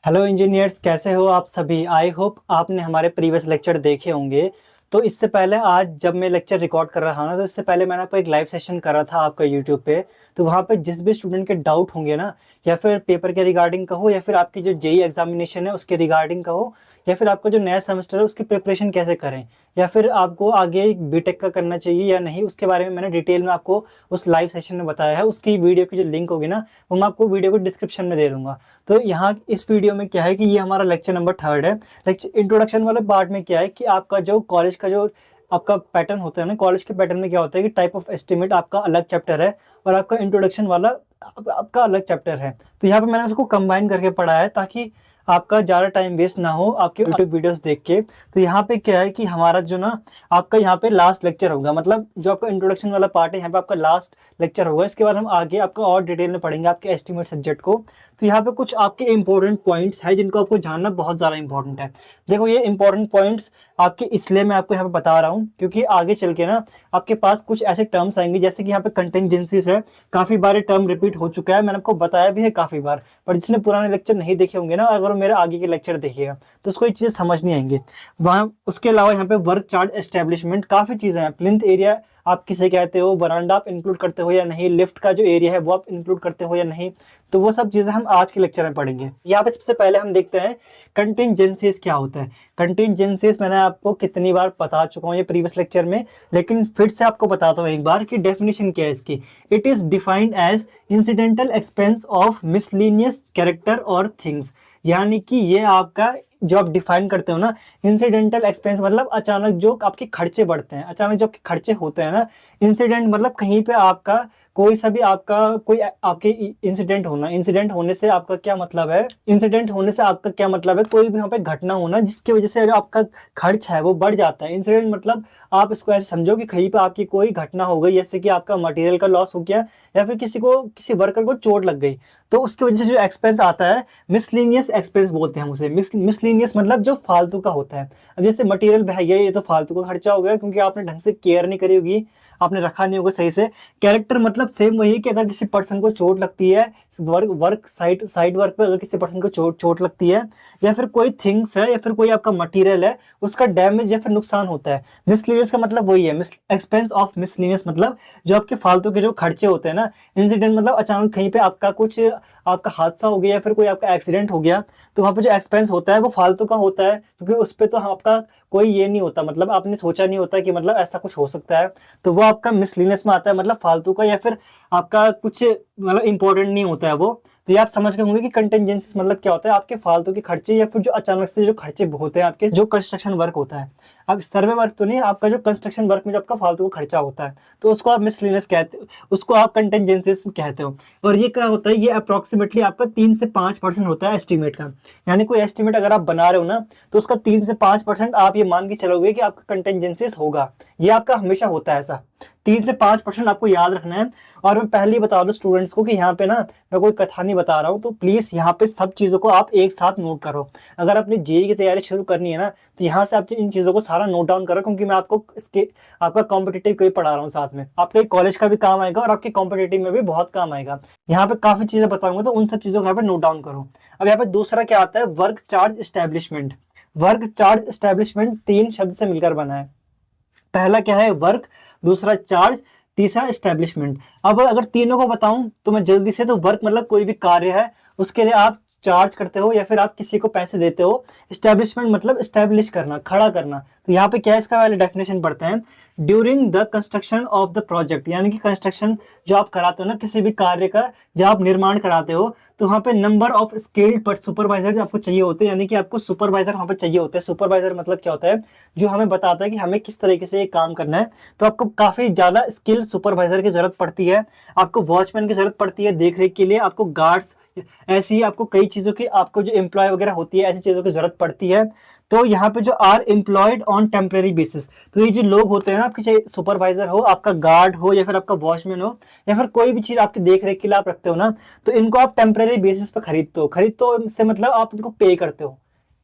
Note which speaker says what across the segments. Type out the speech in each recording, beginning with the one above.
Speaker 1: Hello engineers, कैसे हो आप सभी। आई होप आपने हमारे प्रीवियस लेक्चर देखे होंगे। तो इससे पहले आज जब मैं लेक्चर रिकॉर्ड कर रहा ना, तो इससे पहले मैंने आपको एक लाइव सेशन करा था आपका यूट्यूब पे। तो वहाँ पे जिस भी स्टूडेंट के डाउट होंगे ना, या फिर पेपर के रिगार्डिंग का हो, या फिर आपकी जो जेई एग्जामिनेशन है उसके रिगार्डिंग का हो, या फिर आपका जो नया सेमेस्टर है उसकी प्रिपरेशन कैसे करें, या फिर आपको आगे बीटेक का करना चाहिए या नहीं, उसके बारे में मैंने डिटेल में आपको उस लाइव सेशन में बताया है। उसकी वीडियो की जो लिंक होगी ना, वो मैं आपको वीडियो को डिस्क्रिप्शन में दे दूंगा। तो यहाँ इस वीडियो में क्या है कि ये हमारा लेक्चर नंबर 3 है। लेक्चर इंट्रोडक्शन वाले पार्ट में क्या है कि आपका जो कॉलेज का जो आपका पैटर्न होता है ना, कॉलेज के पैटर्न में क्या होता है कि टाइप ऑफ एस्टिमेट आपका अलग चैप्टर है और आपका इंट्रोडक्शन वाला आपका अलग चैप्टर है। तो यहाँ पे मैंने उसको कंबाइन करके पढ़ा है ताकि आपका ज़्यादा टाइम वेस्ट ना हो आपके यूट्यूब वीडियोस देख के। तो यहाँ पे क्या है कि हमारा जो ना आपका यहाँ पे लास्ट लेक्चर होगा, मतलब जो आपका इंट्रोडक्शन वाला पार्ट है यहाँ पे आपका लास्ट लेक्चर होगा। इसके बाद हम आगे आपका और डिटेल में पढ़ेंगे आपके एस्टिमेट सब्जेक्ट को। तो यहाँ पे कुछ आपके इंपॉर्टेंट पॉइंट्स हैं जिनको आपको जानना बहुत ज़्यादा इंपॉर्टेंट है। देखो, ये इंपॉर्टेंट पॉइंट्स आपके इसलिए मैं आपको यहाँ पे बता रहा हूँ क्योंकि आगे चल के ना आपके पास कुछ ऐसे टर्म्स आएंगे, जैसे कि यहाँ पे कंटेंजेंसीज है। काफ़ी बार टर्म रिपीट हो चुका है, मैंने आपको बताया भी है काफ़ी बार। पर जिसने पुराने लेक्चर नहीं देखे होंगे ना, अगर वो मेरे आगे के लेक्चर देखिएगा तो उसको ये चीज़ें समझ नहीं आएंगे वहाँ। उसके अलावा यहाँ पे वर्क चार्ट एस्टेब्लिशमेंट काफ़ी चीज़ें हैं। प्लिंथ एरिया आप किसे कहते हो, वरांडा आप इंक्लूड करते हो या नहीं, लिफ्ट का जो एरिया है वो आप इंक्लूड करते हो या नहीं, तो वो सब चीज़ें हम आज के लेक्चर में पढ़ेंगे। यहाँ पे सबसे पहले हम देखते हैं कंटिंजेंसीज क्या होता है। कंटिंजेंसीज मैंने आपको कितनी बार बता चुका हूँ ये प्रीवियस लेक्चर में, लेकिन फिर से आपको बताता हूँ एक बार कि डेफिनेशन क्या है इसकी। It is defined as incidental expense of miscellaneous character और थिंग्स। यानी कि ये आपका जो आप डिफाइन करते हो ना, इंसिडेंटल एक्सपेंस मतलब अचानक जो आपके खर्चे बढ़ते हैं, अचानक जो आपके खर्चे होते हैं ना। इंसिडेंट मतलब कहीं पे आपका कोई सा भी आपका कोई आपके इंसिडेंट होना। इंसिडेंट होने से आपका क्या मतलब है, इंसिडेंट होने से आपका क्या मतलब है, कोई भी यहाँ पे घटना होना जिसकी वजह से जो आपका खर्च है वो बढ़ जाता है। इंसिडेंट मतलब आप इसको ऐसे समझो कि कहीं पे आपकी कोई घटना हो गई, जैसे कि आपका मटेरियल का लॉस हो गया या फिर किसी वर्कर को चोट लग गई, तो उसकी वजह से जो एक्सपेंस आता है मिसलिनियस एक्सपेंस बोलते हैं हम उसे। मिसलिनियस मतलब जो फालतू का होता है। अब जैसे मटेरियल बह गया, ये तो फालतू का खर्चा हो गया क्योंकि आपने ढंग से केयर नहीं करी होगी, आपने रखा नहीं होगा सही से। कैरेक्टर मतलब सेम वही कि अगर किसी पर्सन को चोट लगती है, वर्क साइड वर्क पे अगर किसी पर्सन को चोट लगती है, या फिर कोई थिंग्स है या फिर कोई आपका मटेरियल है उसका डैमेज या फिर नुकसान होता है। मिसलिनियस का मतलब वही है, एक्सपेंस ऑफ मिसलिनियस मतलब जो आपके फालतू के जो खर्चे होते हैं ना। इंसिडेंट मतलब अचानक कहीं पे आपका कुछ आपका हादसा हो गया या फिर कोई आपका एक्सीडेंट हो गया, तो वहाँ पे जो एक्सपेंस होता है वो फालतू का होता है क्योंकि उस पर तो आपका कोई ये नहीं होता, मतलब आपने सोचा नहीं होता कि मतलब ऐसा कुछ हो सकता है, तो वो आपका मिसलिनियस में आता है, मतलब फालतू का या फिर आपका कुछ मतलब इंपॉर्टेंट नहीं होता है वो। तो ये आप समझ गए होंगे कि कंटेंजेंसीज मतलब क्या होता है, आपके फालतू के खर्चे या फिर जो अचानक से जो खर्चे होते हैं आपके जो कंस्ट्रक्शन वर्क होता है। अब सर्वे वर्क तो नहीं, आपका जो कंस्ट्रक्शन वर्क में जो आपका फालतू का खर्चा होता है, तो उसको आप मिसलिनियस कहते हो, उसको आप कंटेंजेंसीज कहते हो। और ये क्या होता है, ये अप्रोक्सीमेटली आपका 3 से 5% होता है एस्टिमेट का। यानी कोई एस्टिमेट अगर आप बना रहे हो ना, तो उसका 3 से 5% आप ये मान के चलोगे कि आपका कंटेंजेंसीज होगा। ये आपका हमेशा होता है ऐसा, 3 से 5% आपको याद रखना है। और मैं पहले ही बता दूं स्टूडेंट्स को कि यहाँ पे ना मैं कोई कथा नहीं बता रहा हूँ, तो प्लीज़ यहाँ पे सब चीज़ों को आप एक साथ नोट करो। अगर आपने जेई की तैयारी शुरू करनी है ना, तो यहाँ से आप इन चीज़ों को सारा नोट डाउन करो, क्योंकि मैं आपको इसके आपका कॉम्पिटेटिव को भी पढ़ा रहा हूँ साथ में। आपके कॉलेज का भी काम आएगा और आपके कॉम्पिटेटिव में भी बहुत काम आएगा। यहाँ पे काफ़ी चीज़ें बताऊंगा, तो उन सब चीज़ों को यहाँ पे नोट डाउन करो। अब यहाँ पे दूसरा क्या आता है, work charge establishment. Work charge establishment 3 शब्द से मिलकर बना है। पहला क्या है, वर्क, दूसरा चार्ज, तीसरा एस्टेब्लिशमेंट। अब अगर तीनों को बताऊं तो मैं जल्दी से, तो वर्क मतलब कोई भी कार्य है उसके लिए आप चार्ज करते हो या फिर आप किसी को पैसे देते हो। एस्टेब्लिशमेंट मतलब एस्टेब्लिश करना, खड़ा करना। तो यहाँ पे क्या है, इसका वाले डेफिनेशन पढ़ते हैं। During the construction of the project, यानी कि कंस्ट्रक्शन जो आप कराते हो ना किसी भी कार्य का, जब आप निर्माण कराते हो, तो वहाँ पे नंबर ऑफ स्किल्ड पर सुपरवाइजर आपको चाहिए होते हैं। यानी कि आपको सुपरवाइजर वहाँ पे चाहिए होते हैं। सुपरवाइजर मतलब क्या होता है, जो हमें बताता है कि हमें किस तरीके से ये काम करना है। तो आपको काफ़ी ज़्यादा स्किल सुपरवाइजर की जरूरत पड़ती है, आपको वॉचमैन की जरूरत पड़ती है देख रेख के लिए, आपको गार्ड्स, ऐसी ही आपको कई चीज़ों की, आपको जो एम्प्लॉय वगैरह होती है ऐसी चीज़ों की जरूरत पड़ती है। तो यहाँ पे जो are employed on temporary basis, तो ये जो लोग होते हैं ना, आपके चाहे सुपरवाइजर हो, आपका गार्ड हो, या फिर आपका वॉचमैन हो, या फिर कोई भी चीज़ आपकी देख रेख के लिए आप रखते हो ना, तो इनको आप टेम्परेरी बेसिस पे खरीदते हो से मतलब आप इनको पे करते हो,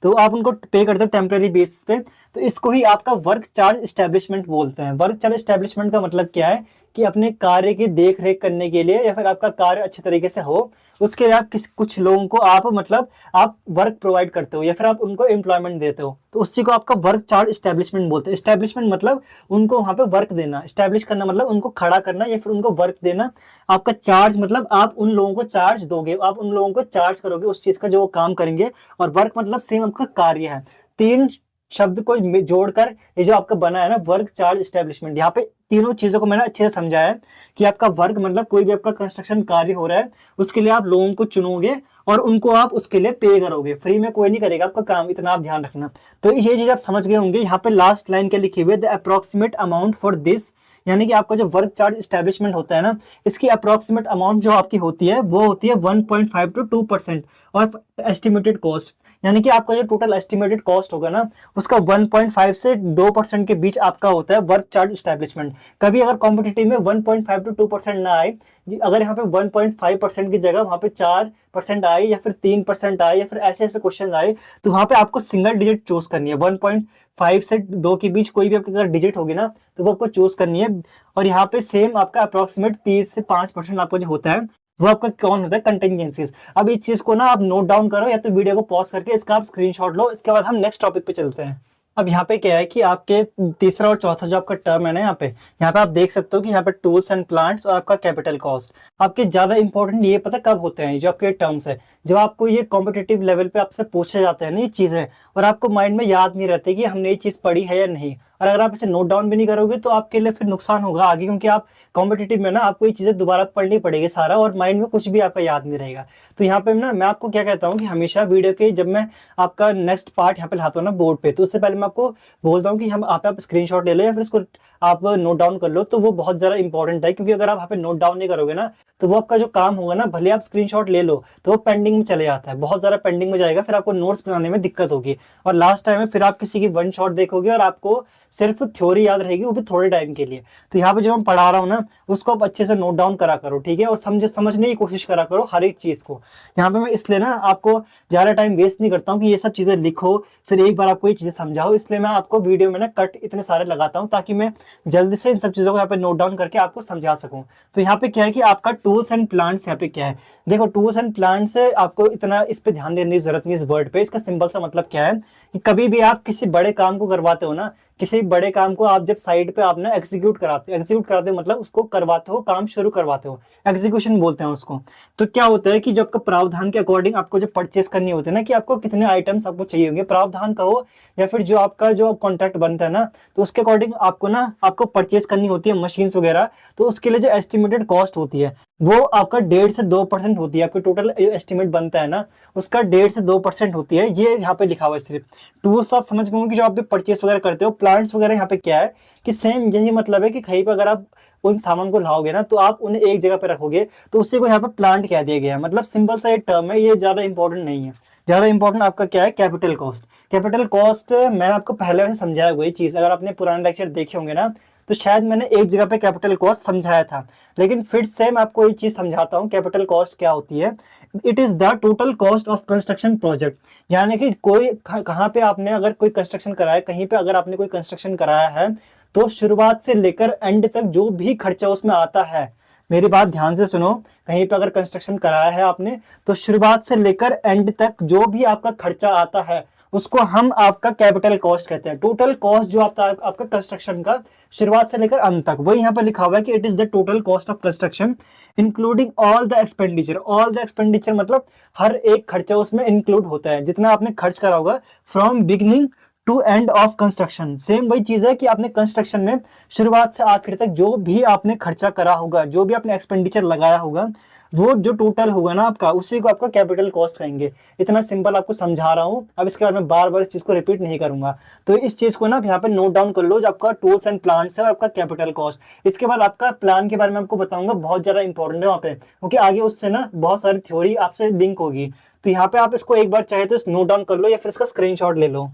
Speaker 1: तो आप उनको पे करते हो टेम्परेरी बेसिस पे। तो इसको ही आपका वर्क चार्ज एस्टेब्लिशमेंट बोलते हैं। वर्क चार्ज एस्टेब्लिशमेंट का मतलब क्या है कि अपने कार्य की देख रेख करने के लिए या फिर आपका कार्य अच्छे तरीके से हो, उसके लिए आप कुछ लोगों को आप मतलब आप वर्क प्रोवाइड करते हो या फिर आप उनको एम्प्लॉयमेंट देते हो, तो उसी को आपका वर्क चार्ज इस्टेब्लिशमेंट बोलते हैं। इस्टेब्लिशमेंट मतलब उनको वहां पे वर्क देना, इस्टेब्लिश करना मतलब उनको खड़ा करना या फिर उनको वर्क देना। आपका चार्ज मतलब आप उन लोगों को चार्ज दोगे, आप उन लोगों को चार्ज करोगे उस चीज का जो वो काम करेंगे। और वर्क मतलब सेम आपका कार्य है। तीन शब्द को जोड़कर ये जो आपका बना है ना वर्क चार्ज इस्टेब्लिशमेंट, यहाँ पे तीनों चीजों को मैंने अच्छे से समझाया है कि आपका वर्क मतलब कोई भी आपका कंस्ट्रक्शन कार्य हो रहा है, उसके लिए आप लोगों को चुनोगे और उनको आप उसके लिए पे करोगे, फ्री में कोई नहीं करेगा आपका काम, इतना आप ध्यान रखना। तो ये चीज आप समझ गए होंगे। यहाँ पे लास्ट लाइन क्या लिखी हुई है, the approximate amount for this, यानी कि आपका जो वर्क चार्ज इस्टेब्लिशमेंट होता है ना, इसकी अप्रोक्सीमेट अमाउंट जो आपकी होती है वो होती है 1.5 to 2% और एस्टिमेटेड कॉस्ट, यानी कि आपका जो टोटल एस्टिमेटेड कॉस्ट होगा ना उसका 1.5 से 2% के बीच आपका होता है वर्क चार्ज इस्टेब्लिशमेंट। कभी अगर कॉम्पिटिटिव में 1.5 to 2% ना आए, अगर यहाँ पे 1.5% की जगह वहां पे 4% आए या फिर 3% आए या फिर ऐसे ऐसे क्वेश्चन आए, तो वहां पे आपको सिंगल डिजिट चूज करनी है। 1.5 से 2 के बीच कोई भी आपकी अगर डिजिट होगी ना तो वो आपको चूज करनी है। और यहाँ पे सेम आपका अप्रोक्सीमेट 30 से 5% आपका जो होता है वो आपका कौन होता है, कंटिजेंसीज। अब इस चीज को ना आप नोट डाउन करो या तो वीडियो को पॉज करके इसका आप स्क्रीनशॉट लो, इसके बाद हम नेक्स्ट टॉपिक पे चलते हैं। अब यहाँ पे क्या है कि आपके तीसरा और चौथा जो आपका टर्म है ना, यहाँ पे आप देख सकते हो कि यहाँ पे टूल्स एंड प्लांट्स और आपका कैपिटल कॉस्ट आपके ज्यादा इंपॉर्टेंट ये पता कब होते हैं, जो आपके टर्म्स है जब आपको ये कॉम्पिटेटिव लेवल पे आपसे पूछे जाते हैं ना ये चीजें, और आपको माइंड में याद नहीं रहती कि हमने ये चीज पढ़ी है या नहीं। और अगर आप इसे नोट डाउन भी नहीं करोगे तो आपके लिए फिर नुकसान होगा आगे, क्योंकि आप कॉम्पिटेटिव में ना आपको ये चीजें दोबारा पढ़नी पड़ेगी सारा, और माइंड में कुछ भी आपका याद नहीं रहेगा। तो यहाँ पे ना मैं आपको क्या कहता हूँ कि हमेशा वीडियो के जब मैं आपका नेक्स्ट पार्ट यहाँ पे लाता हूँ ना बोर्ड पे, तो उससे पहले मैं आपको बोलता हूँ कि हम आप स्क्रीनशॉट ले लो या फिर इसको आप नोट डाउन कर लो, तो वो बहुत ज्यादा इंपॉर्टेंट है। क्योंकि अगर आप यहाँ पे नोट डाउन नहीं करोगे ना तो वो आपका जो काम होगा ना, भले आप स्क्रीनशॉट ले लो तो वो पेंडिंग में चले जाता है, बहुत ज्यादा पेंडिंग में जाएगा, फिर आपको नोट्स बनाने में दिक्कत होगी। और लास्ट टाइम में फिर आप किसी की वन शॉट देखोगे और आपको सिर्फ थ्योरी याद रहेगी, वो भी थोड़े टाइम के लिए। तो यहाँ पे जो मैं पढ़ा रहा हूँ ना उसको आप अच्छे से नोट डाउन करा करो, ठीक है, और समझने की कोशिश करा करो हर एक चीज को। यहाँ पे मैं इसलिए ना आपको ज्यादा टाइम वेस्ट नहीं करता हूँ कि ये सब चीजें लिखो फिर एक बार आपको ये चीजें समझाओ, इसलिए मैं आपको वीडियो में ना कट इतने सारे लगाता हूँ ताकि मैं जल्दी से इन सब चीजों को यहाँ पे नोट डाउन करके आपको समझा सकूँ। तो यहाँ पे क्या है कि आपका टूल्स एंड प्लांट्स यहाँ पे क्या है, देखो टूल्स एंड प्लांट्स आपको इतना इस पे ध्यान देने की जरूरत नहीं इस वर्ड पे। इसका सिंपल सा मतलब क्या है कि कभी भी आप किसी बड़े काम को करवाते हो ना, किसी बड़े काम को आप जब साइड पे आप ना एग्जीक्यूट कराते हो मतलब उसको करवाते हो, काम शुरू करवाते हो, एग्जीक्यूशन बोलते हैं उसको। तो क्या होता है कि जो आपका प्रावधान के अकॉर्डिंग आपको जो परचेस करनी होती है ना, कि आपको कितने आइटम्स आपको चाहिए होंगे, प्रावधान कहो या फिर जो आपका जो कॉन्ट्रैक्ट बनता है ना, तो उसके अकॉर्डिंग आपको ना आपको परचेस करनी होती है मशीन्स वगैरह। तो उसके लिए जो एस्टिमेटेड कॉस्ट होती है वो आपका 1.5 से 2% होती है। आपके टोटल एस्टिमेट बनता है ना उसका 1.5 से 2% होती है, ये यहाँ पे लिखा हुआ है सिर्फ। टूल्स आप समझ गए कि जो आप भी परचेस वगैरह करते हो, प्लांट्स वगैरह यहाँ पे क्या है कि सेम यही मतलब है कि कहीं पे अगर आप उन सामान को लाओगे ना तो आप उन्हें एक जगह पे रखोगे, तो उसी को यहाँ पे प्लांट कह दिया गया है। मतलब सिंपल सा एक टर्म है, ये ज्यादा इंपॉर्टेंट नहीं है। ज्यादा इंपॉर्टेंट आपका क्या है, कैपिटल कॉस्ट। कैपिटल कॉस्ट मैंने आपको पहले से समझाया हुआ ये चीज, अगर आपने पुराने लेक्चर देखे होंगे ना तो शायद मैंने एक जगह पे कैपिटल कॉस्ट समझाया था, लेकिन फिर से मैं आपको ये चीज समझाता हूँ कैपिटल कॉस्ट क्या होती है। It is the total cost of construction project, यानी कि कोई कहाँ पे आपने अगर कोई कंस्ट्रक्शन कराया, कहीं पे अगर आपने कोई कंस्ट्रक्शन कराया है तो शुरुआत से लेकर एंड तक जो भी खर्चा उसमें आता है, मेरी बात ध्यान से सुनो, कहीं पे अगर कंस्ट्रक्शन कराया है आपने तो शुरुआत से लेकर एंड तक जो भी आपका खर्चा आता है उसको हम आपका कैपिटल कॉस्ट कहते हैं। टोटल कॉस्ट जो आपका कंस्ट्रक्शन का शुरुआत से लेकर अंत तक, वही यहाँ पर लिखा हुआ है कि it is the total cost of construction including all the expenditure. All the expenditure मतलब हर एक खर्चा उसमें इंक्लूड होता है, जितना आपने खर्च करा होगा from beginning to end of construction. Same वही चीज है कि आपने कंस्ट्रक्शन में शुरुआत से आखिर तक जो भी आपने खर्चा करा होगा, जो भी आपने एक्सपेंडिचर लगाया होगा, वो जो टोटल होगा ना आपका, उसी को आपका कैपिटल कॉस्ट कहेंगे। इतना सिंपल आपको समझा रहा हूँ, अब इसके बाद मैं बार बार इस चीज को रिपीट नहीं करूंगा। तो इस चीज को ना यहाँ पे नोट डाउन कर लो, जो आपका टूल्स एंड प्लांट्स है और आपका कैपिटल कॉस्ट। इसके बाद आपका प्लान के बारे में आपको बताऊंगा, बहुत ज्यादा इंपॉर्टेंट है वहाँ पे, क्योंकि आगे उससे ना बहुत सारी थ्योरी आपसे लिंक होगी। तो यहाँ पे आप इसको एक बार चाहे तो नोट डाउन कर लो या फिर इसका स्क्रीनशॉट ले लो।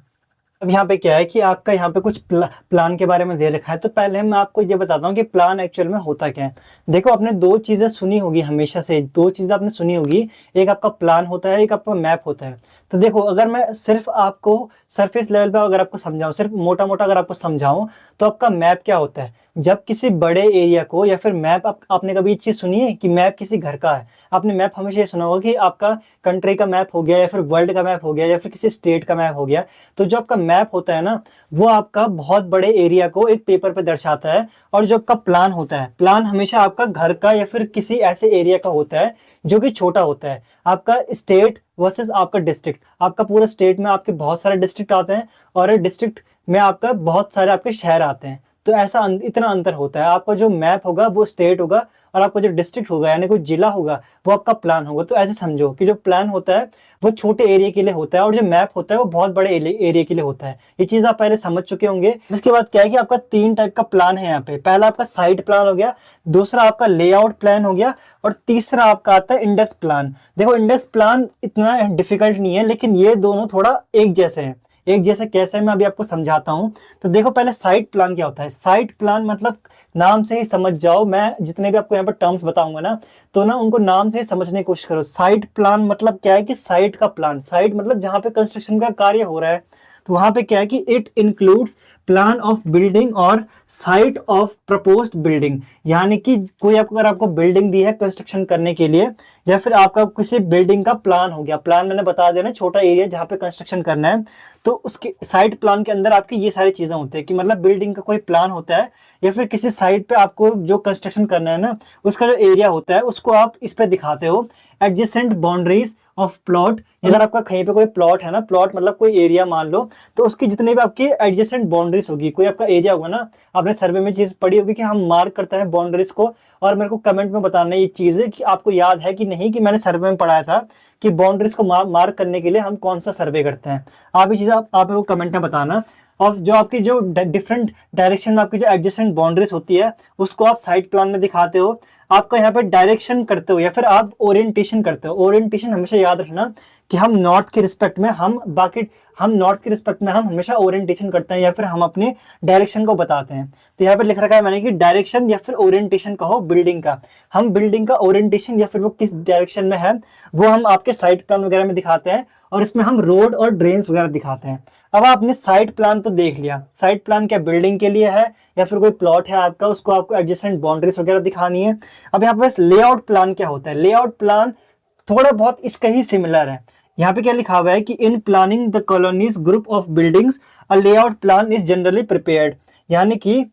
Speaker 1: अब यहाँ पे क्या है कि आपका यहाँ पे कुछ प्लान के बारे में दे रखा है, तो पहले मैं आपको ये बताता हूँ कि प्लान एक्चुअल में होता क्या है। देखो आपने दो चीजें सुनी होगी, हमेशा से दो चीजें आपने सुनी होगी, एक आपका प्लान होता है, एक आपका मैप होता है। तो देखो, अगर मैं सिर्फ आपको सरफेस लेवल पे अगर आपको समझाऊं, सिर्फ मोटा मोटा अगर आपको समझाऊं, तो आपका मैप क्या होता है? जब किसी बड़े एरिया को, या फिर मैप, आपने कभी ये चीज़ सुनी है कि मैप किसी घर का है? आपने मैप हमेशा ये सुना होगा कि आपका कंट्री का मैप हो गया, या फिर वर्ल्ड का मैप हो गया, या फिर किसी स्टेट का मैप हो गया। तो जो आपका मैप होता है ना, वो आपका बहुत बड़े एरिया को एक पेपर पे दर्शाता है। और जो आपका प्लान होता है, प्लान हमेशा आपका घर का या फिर किसी ऐसे एरिया का होता है जो कि छोटा होता है। आपका स्टेट वर्सेस आपका डिस्ट्रिक्ट, आपका पूरा स्टेट में आपके बहुत सारे डिस्ट्रिक्ट आते हैं, और डिस्ट्रिक्ट में आपका बहुत सारे आपके शहर आते हैं। तो ऐसा इतना अंतर होता है। आपका जो मैप होगा वो स्टेट होगा, और आपका जो डिस्ट्रिक्ट होगा यानी कोई जिला होगा वो आपका प्लान होगा। तो ऐसे समझो कि जो प्लान होता है वो छोटे एरिया के लिए होता है, और जो मैप होता है वो बहुत बड़े एरिया के लिए होता है। ये चीज़ आप पहले समझ चुके होंगे। इसके बाद क्या है कि आपका 3 टाइप का प्लान है यहाँ पे। पहला आपका साइट प्लान हो गया, दूसरा आपका लेआउट प्लान हो गया, और तीसरा आपका आता है इंडेक्स प्लान। देखो, इंडेक्स प्लान इतना डिफिकल्ट नहीं है, लेकिन ये दोनों थोड़ा एक जैसे हैं। एक जैसे कैसे, मैं अभी आपको समझाता हूँ। तो देखो, पहले साइट प्लान क्या होता है। साइट प्लान मतलब नाम से ही समझ जाओ, मैं जितने भी आपको यहाँ पर टर्म्स बताऊंगा ना, तो ना उनको नाम से ही समझने की कोशिश करो। साइट प्लान मतलब क्या है कि साइट का प्लान, साइट मतलब जहाँ पे कंस्ट्रक्शन का कार्य हो रहा है। तो वहां पे क्या है कि it includes plan of building और साइट ऑफ प्रपोज्ड बिल्डिंग। यानी कि कोई अगर आपको बिल्डिंग दी है कंस्ट्रक्शन करने के लिए, या फिर आपका किसी बिल्डिंग का प्लान हो गया। प्लान मैंने बता दिया ना, छोटा एरिया जहाँ पे कंस्ट्रक्शन करना है। तो उसके साइट प्लान के अंदर आपकी ये सारी चीजें होती है कि मतलब बिल्डिंग का कोई प्लान होता है, या फिर किसी साइट पे आपको जो कंस्ट्रक्शन करना है ना, उसका जो एरिया होता है उसको आप इस पे दिखाते हो। एडजेसेंट बाउंड्रीज ऑफ प्लॉट, अगर आपका कहीं पे कोई प्लॉट है ना, प्लॉट मतलब कोई एरिया मान लो, तो उसकी जितने भी आपकी एडजेसेंट बाउंड्रीज होगी, कोई आपका एरिया होगा ना, आपने सर्वे में चीज पढ़ी होगी कि हम मार्क करते हैं बाउंड्रीज को। और मेरे को कमेंट में बताना ये चीज कि आपको याद है कि नहीं, कि मैंने सर्वे में पढ़ाया था कि बाउंड्रीज को मार्क करने के लिए हम कौन सा सर्वे करते हैं। आप ये चीज आप मेरे को कमेंट में बताना। और जो आपकी जो डिफरेंट डायरेक्शन में आपकी जो एडजेसेंट बाउंड्रीज होती है, उसको आप साइट प्लान में दिखाते हो। आपका यहाँ पे डायरेक्शन करते हो, या फिर आप ओरिएंटेशन करते हो। ओरिएंटेशन हमेशा याद रखना कि हम नॉर्थ के रिस्पेक्ट में हम नॉर्थ के रिस्पेक्ट में हम हमेशा ओरिएंटेशन करते हैं, या फिर हम अपने डायरेक्शन को बताते हैं। तो यहाँ पे लिख रखा है मैंने कि डायरेक्शन या फिर ओरिएंटेशन कहो बिल्डिंग का। हम बिल्डिंग का ओरिएंटेशन या फिर वो किस डायरेक्शन में है वो हम आपके साइट प्लान वगैरह में दिखाते हैं, और इसमें हम रोड और ड्रेन्स वगैरह दिखाते हैं। अब आपने साइट प्लान तो देख लिया। साइट प्लान क्या बिल्डिंग के लिए है, या फिर कोई प्लॉट है आपका, उसको आपको एडजेसेंट बाउंड्रीज वगैरह दिखानी है। अब यहाँ पे लेआउट प्लान क्या होता है। लेआउट प्लान थोड़ा बहुत इसका ही सिमिलर है। यहाँ पे क्या लिखा हुआ है कि in planning the colonies group of buildings a layout plan is generally prepared. यानी कि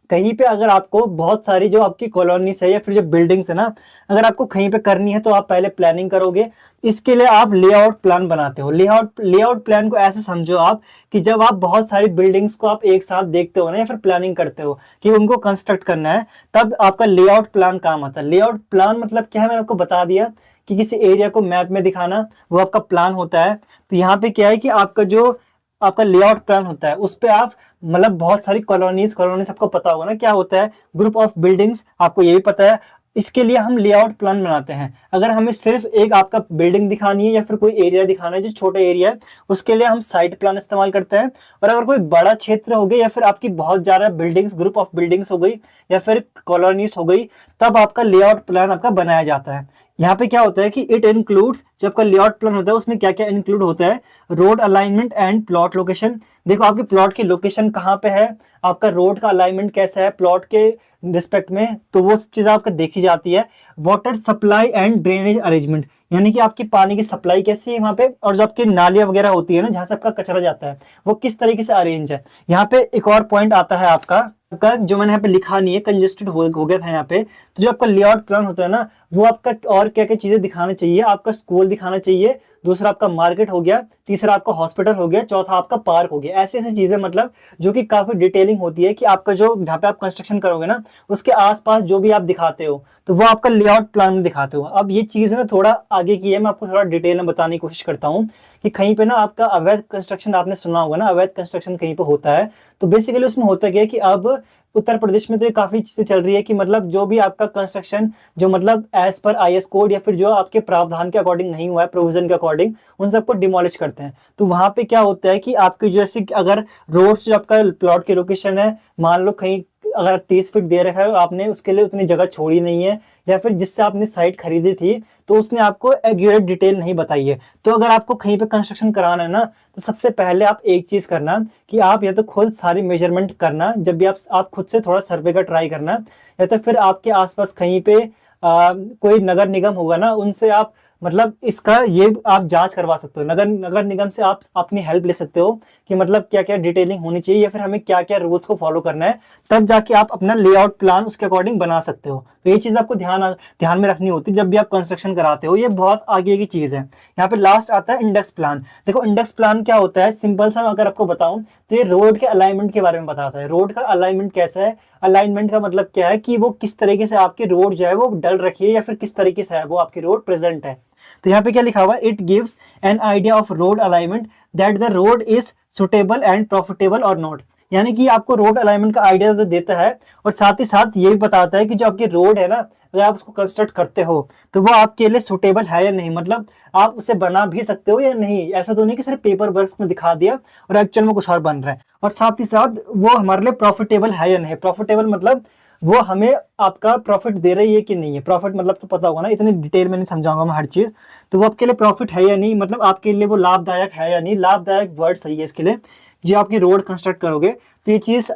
Speaker 1: कहीं पे अगर आपको बहुत सारी जो आपकी कॉलोनीज है या फिर जो बिल्डिंग्स है ना, अगर आपको कहीं पे करनी है तो आप पहले प्लानिंग करोगे। इसके लिए आप लेआउट प्लान बनाते हो। लेआउट प्लान को ऐसे समझो आप कि जब आप बहुत सारी बिल्डिंग्स को आप एक साथ देखते हो ना, या फिर प्लानिंग करते हो कि उनको कंस्ट्रक्ट करना है, तब आपका लेआउट प्लान काम आता है। लेआउट प्लान मतलब क्या है, मैंने आपको बता दिया कि किसी एरिया को मैप में दिखाना, वो आपका प्लान होता है। तो यहाँ पे क्या है कि आपका जो आपका लेआउट प्लान होता है उस पे आप मतलब बहुत सारी कॉलोनीज आपको पता होगा ना क्या होता है, ग्रुप ऑफ बिल्डिंग्स, आपको ये भी पता है। इसके लिए हम लेआउट प्लान बनाते हैं। अगर हमें सिर्फ एक आपका बिल्डिंग दिखानी है या फिर कोई एरिया दिखाना है जो छोटा एरिया है, उसके लिए हम साइट प्लान इस्तेमाल करते हैं। और अगर कोई बड़ा क्षेत्र हो गया या फिर आपकी बहुत ज़्यादा बिल्डिंग्स, ग्रुप ऑफ बिल्डिंग्स हो गई या फिर कॉलोनीज हो गई, तब आपका लेआउट प्लान आपका बनाया जाता है। यहाँ पे क्या होता है कि इट इंक्लूड्स, जो आपका लेआउट प्लान होता है उसमें क्या क्या इंक्लूड होता है, road alignment and plot location. देखो आपकी प्लॉट की लोकेशन कहाँ पे है, आपका रोड का अलाइनमेंट कैसा है प्लॉट के रिस्पेक्ट में, तो वो चीज़ आपको देखी जाती है। Water supply and drainage arrangement, यानी कि आपकी पानी की सप्लाई कैसी है वहाँ पे, और जो आपकी नालियाँ वगैरह होती है ना जहाँ से आपका कचरा जाता है, वो किस तरीके से अरेंज है। यहाँ पे एक और पॉइंट आता है आपका जो मैंने यहाँ पे लिखा नहीं है, कंजेस्टेड हो गया था यहाँ पे। तो जो आपका लेआउट प्लान होता है ना, वो आपका और क्या क्या चीजें दिखाना चाहिए, आपका स्कूल दिखाना चाहिए, दूसरा आपका मार्केट हो गया, तीसरा आपका हॉस्पिटल हो गया, चौथा आपका पार्क हो गया। ऐसी ऐसी चीजें मतलब जो कि काफी डिटेलिंग होती है कि आपका जो जहाँ पे आप कंस्ट्रक्शन करोगे ना उसके आसपास जो भी आप दिखाते हो तो वो आपका लेआउट प्लान में दिखाते हो। अब ये चीज ना थोड़ा आगे की है, मैं आपको थोड़ा डिटेल में बताने की कोशिश करता हूँ कि कहीं पे ना आपका अवैध कंस्ट्रक्शन, आपने सुना होगा ना अवैध कंस्ट्रक्शन कहीं पे होता है, तो बेसिकली उसमें होता क्या है कि अब उत्तर प्रदेश में तो ये काफी चीजें चल रही है कि मतलब जो भी आपका कंस्ट्रक्शन जो मतलब एज पर आईएस कोड या फिर जो आपके प्रावधान के अकॉर्डिंग नहीं हुआ है, प्रोविजन के अकॉर्डिंग, उन सबको डिमोलिश करते हैं। तो वहां पे क्या होता है कि आपकी जैसे अगर रोड से आपका प्लॉट की लोकेशन है, मान लो कहीं अगर 30 फीट दे रखा है और आपने उसके लिए उतनी जगह छोड़ी नहीं है, या फिर जिससे आपने साइट खरीदी थी तो उसने आपको एक्यूरेट डिटेल नहीं बताई है। तो अगर आपको कहीं पे कंस्ट्रक्शन कराना है ना, तो सबसे पहले आप एक चीज़ करना कि आप या तो खुद सारी मेजरमेंट करना, जब भी आप खुद से थोड़ा सर्वे का ट्राई करना, या तो फिर आपके आसपास कहीं पे कोई नगर निगम होगा ना, उनसे आप मतलब इसका ये आप जांच करवा सकते हो। नगर नगर निगम से आप अपनी हेल्प ले सकते हो कि मतलब क्या क्या डिटेलिंग होनी चाहिए या फिर हमें क्या क्या रूल्स को फॉलो करना है, तब जाके आप अपना लेआउट प्लान उसके अकॉर्डिंग बना सकते हो। तो ये चीज़ आपको ध्यान में रखनी होती है जब भी आप कंस्ट्रक्शन कराते हो। ये बहुत आगे की चीज़ है। यहाँ पे लास्ट आता है इंडेक्स प्लान। देखो इंडेक्स प्लान क्या होता है, सिंपल सा अगर आपको बताऊं तो ये रोड के अलाइनमेंट के बारे में बताता है। रोड का अलाइनमेंट कैसा है, अलाइनमेंट का मतलब क्या है कि वो किस तरीके से आपकी रोड जो है वो डल रखी है या फिर किस तरीके से है वो आपकी रोड प्रेजेंट है। तो यहाँ पे क्या लिखा हुआ है, it gives an idea of road alignment that the road is suitable and profitable और नॉट। यानी कि आपको रोड अलाइनमेंट का आइडिया तो देता है और साथ ही साथ ये भी बताता है कि जो आपकी रोड है ना, अगर आप उसको कंस्ट्रक्ट करते हो तो वो आपके लिए सुटेबल है या नहीं, मतलब आप उसे बना भी सकते हो या नहीं। ऐसा तो नहीं कि सिर्फ पेपर वर्क में दिखा दिया और एक्चुअल में कुछ और बन रहा है। और साथ ही साथ वो हमारे लिए प्रॉफिटेबल है या नहीं। प्रॉफिटेबल मतलब वो हमें आपका प्रॉफिट दे रही है कि नहीं है। प्रॉफिट मतलब तो पता होगा ना, इतनी डिटेल में नहीं समझाऊंगा मैं हर चीज। तो वो आपके लिए प्रॉफिट है या नहीं, मतलब आपके लिए वो लाभदायक है या नहीं। लाभदायक वर्ड सही है इसके लिए, जो आपकी रोड कंस्ट्रक्ट करोगे। तो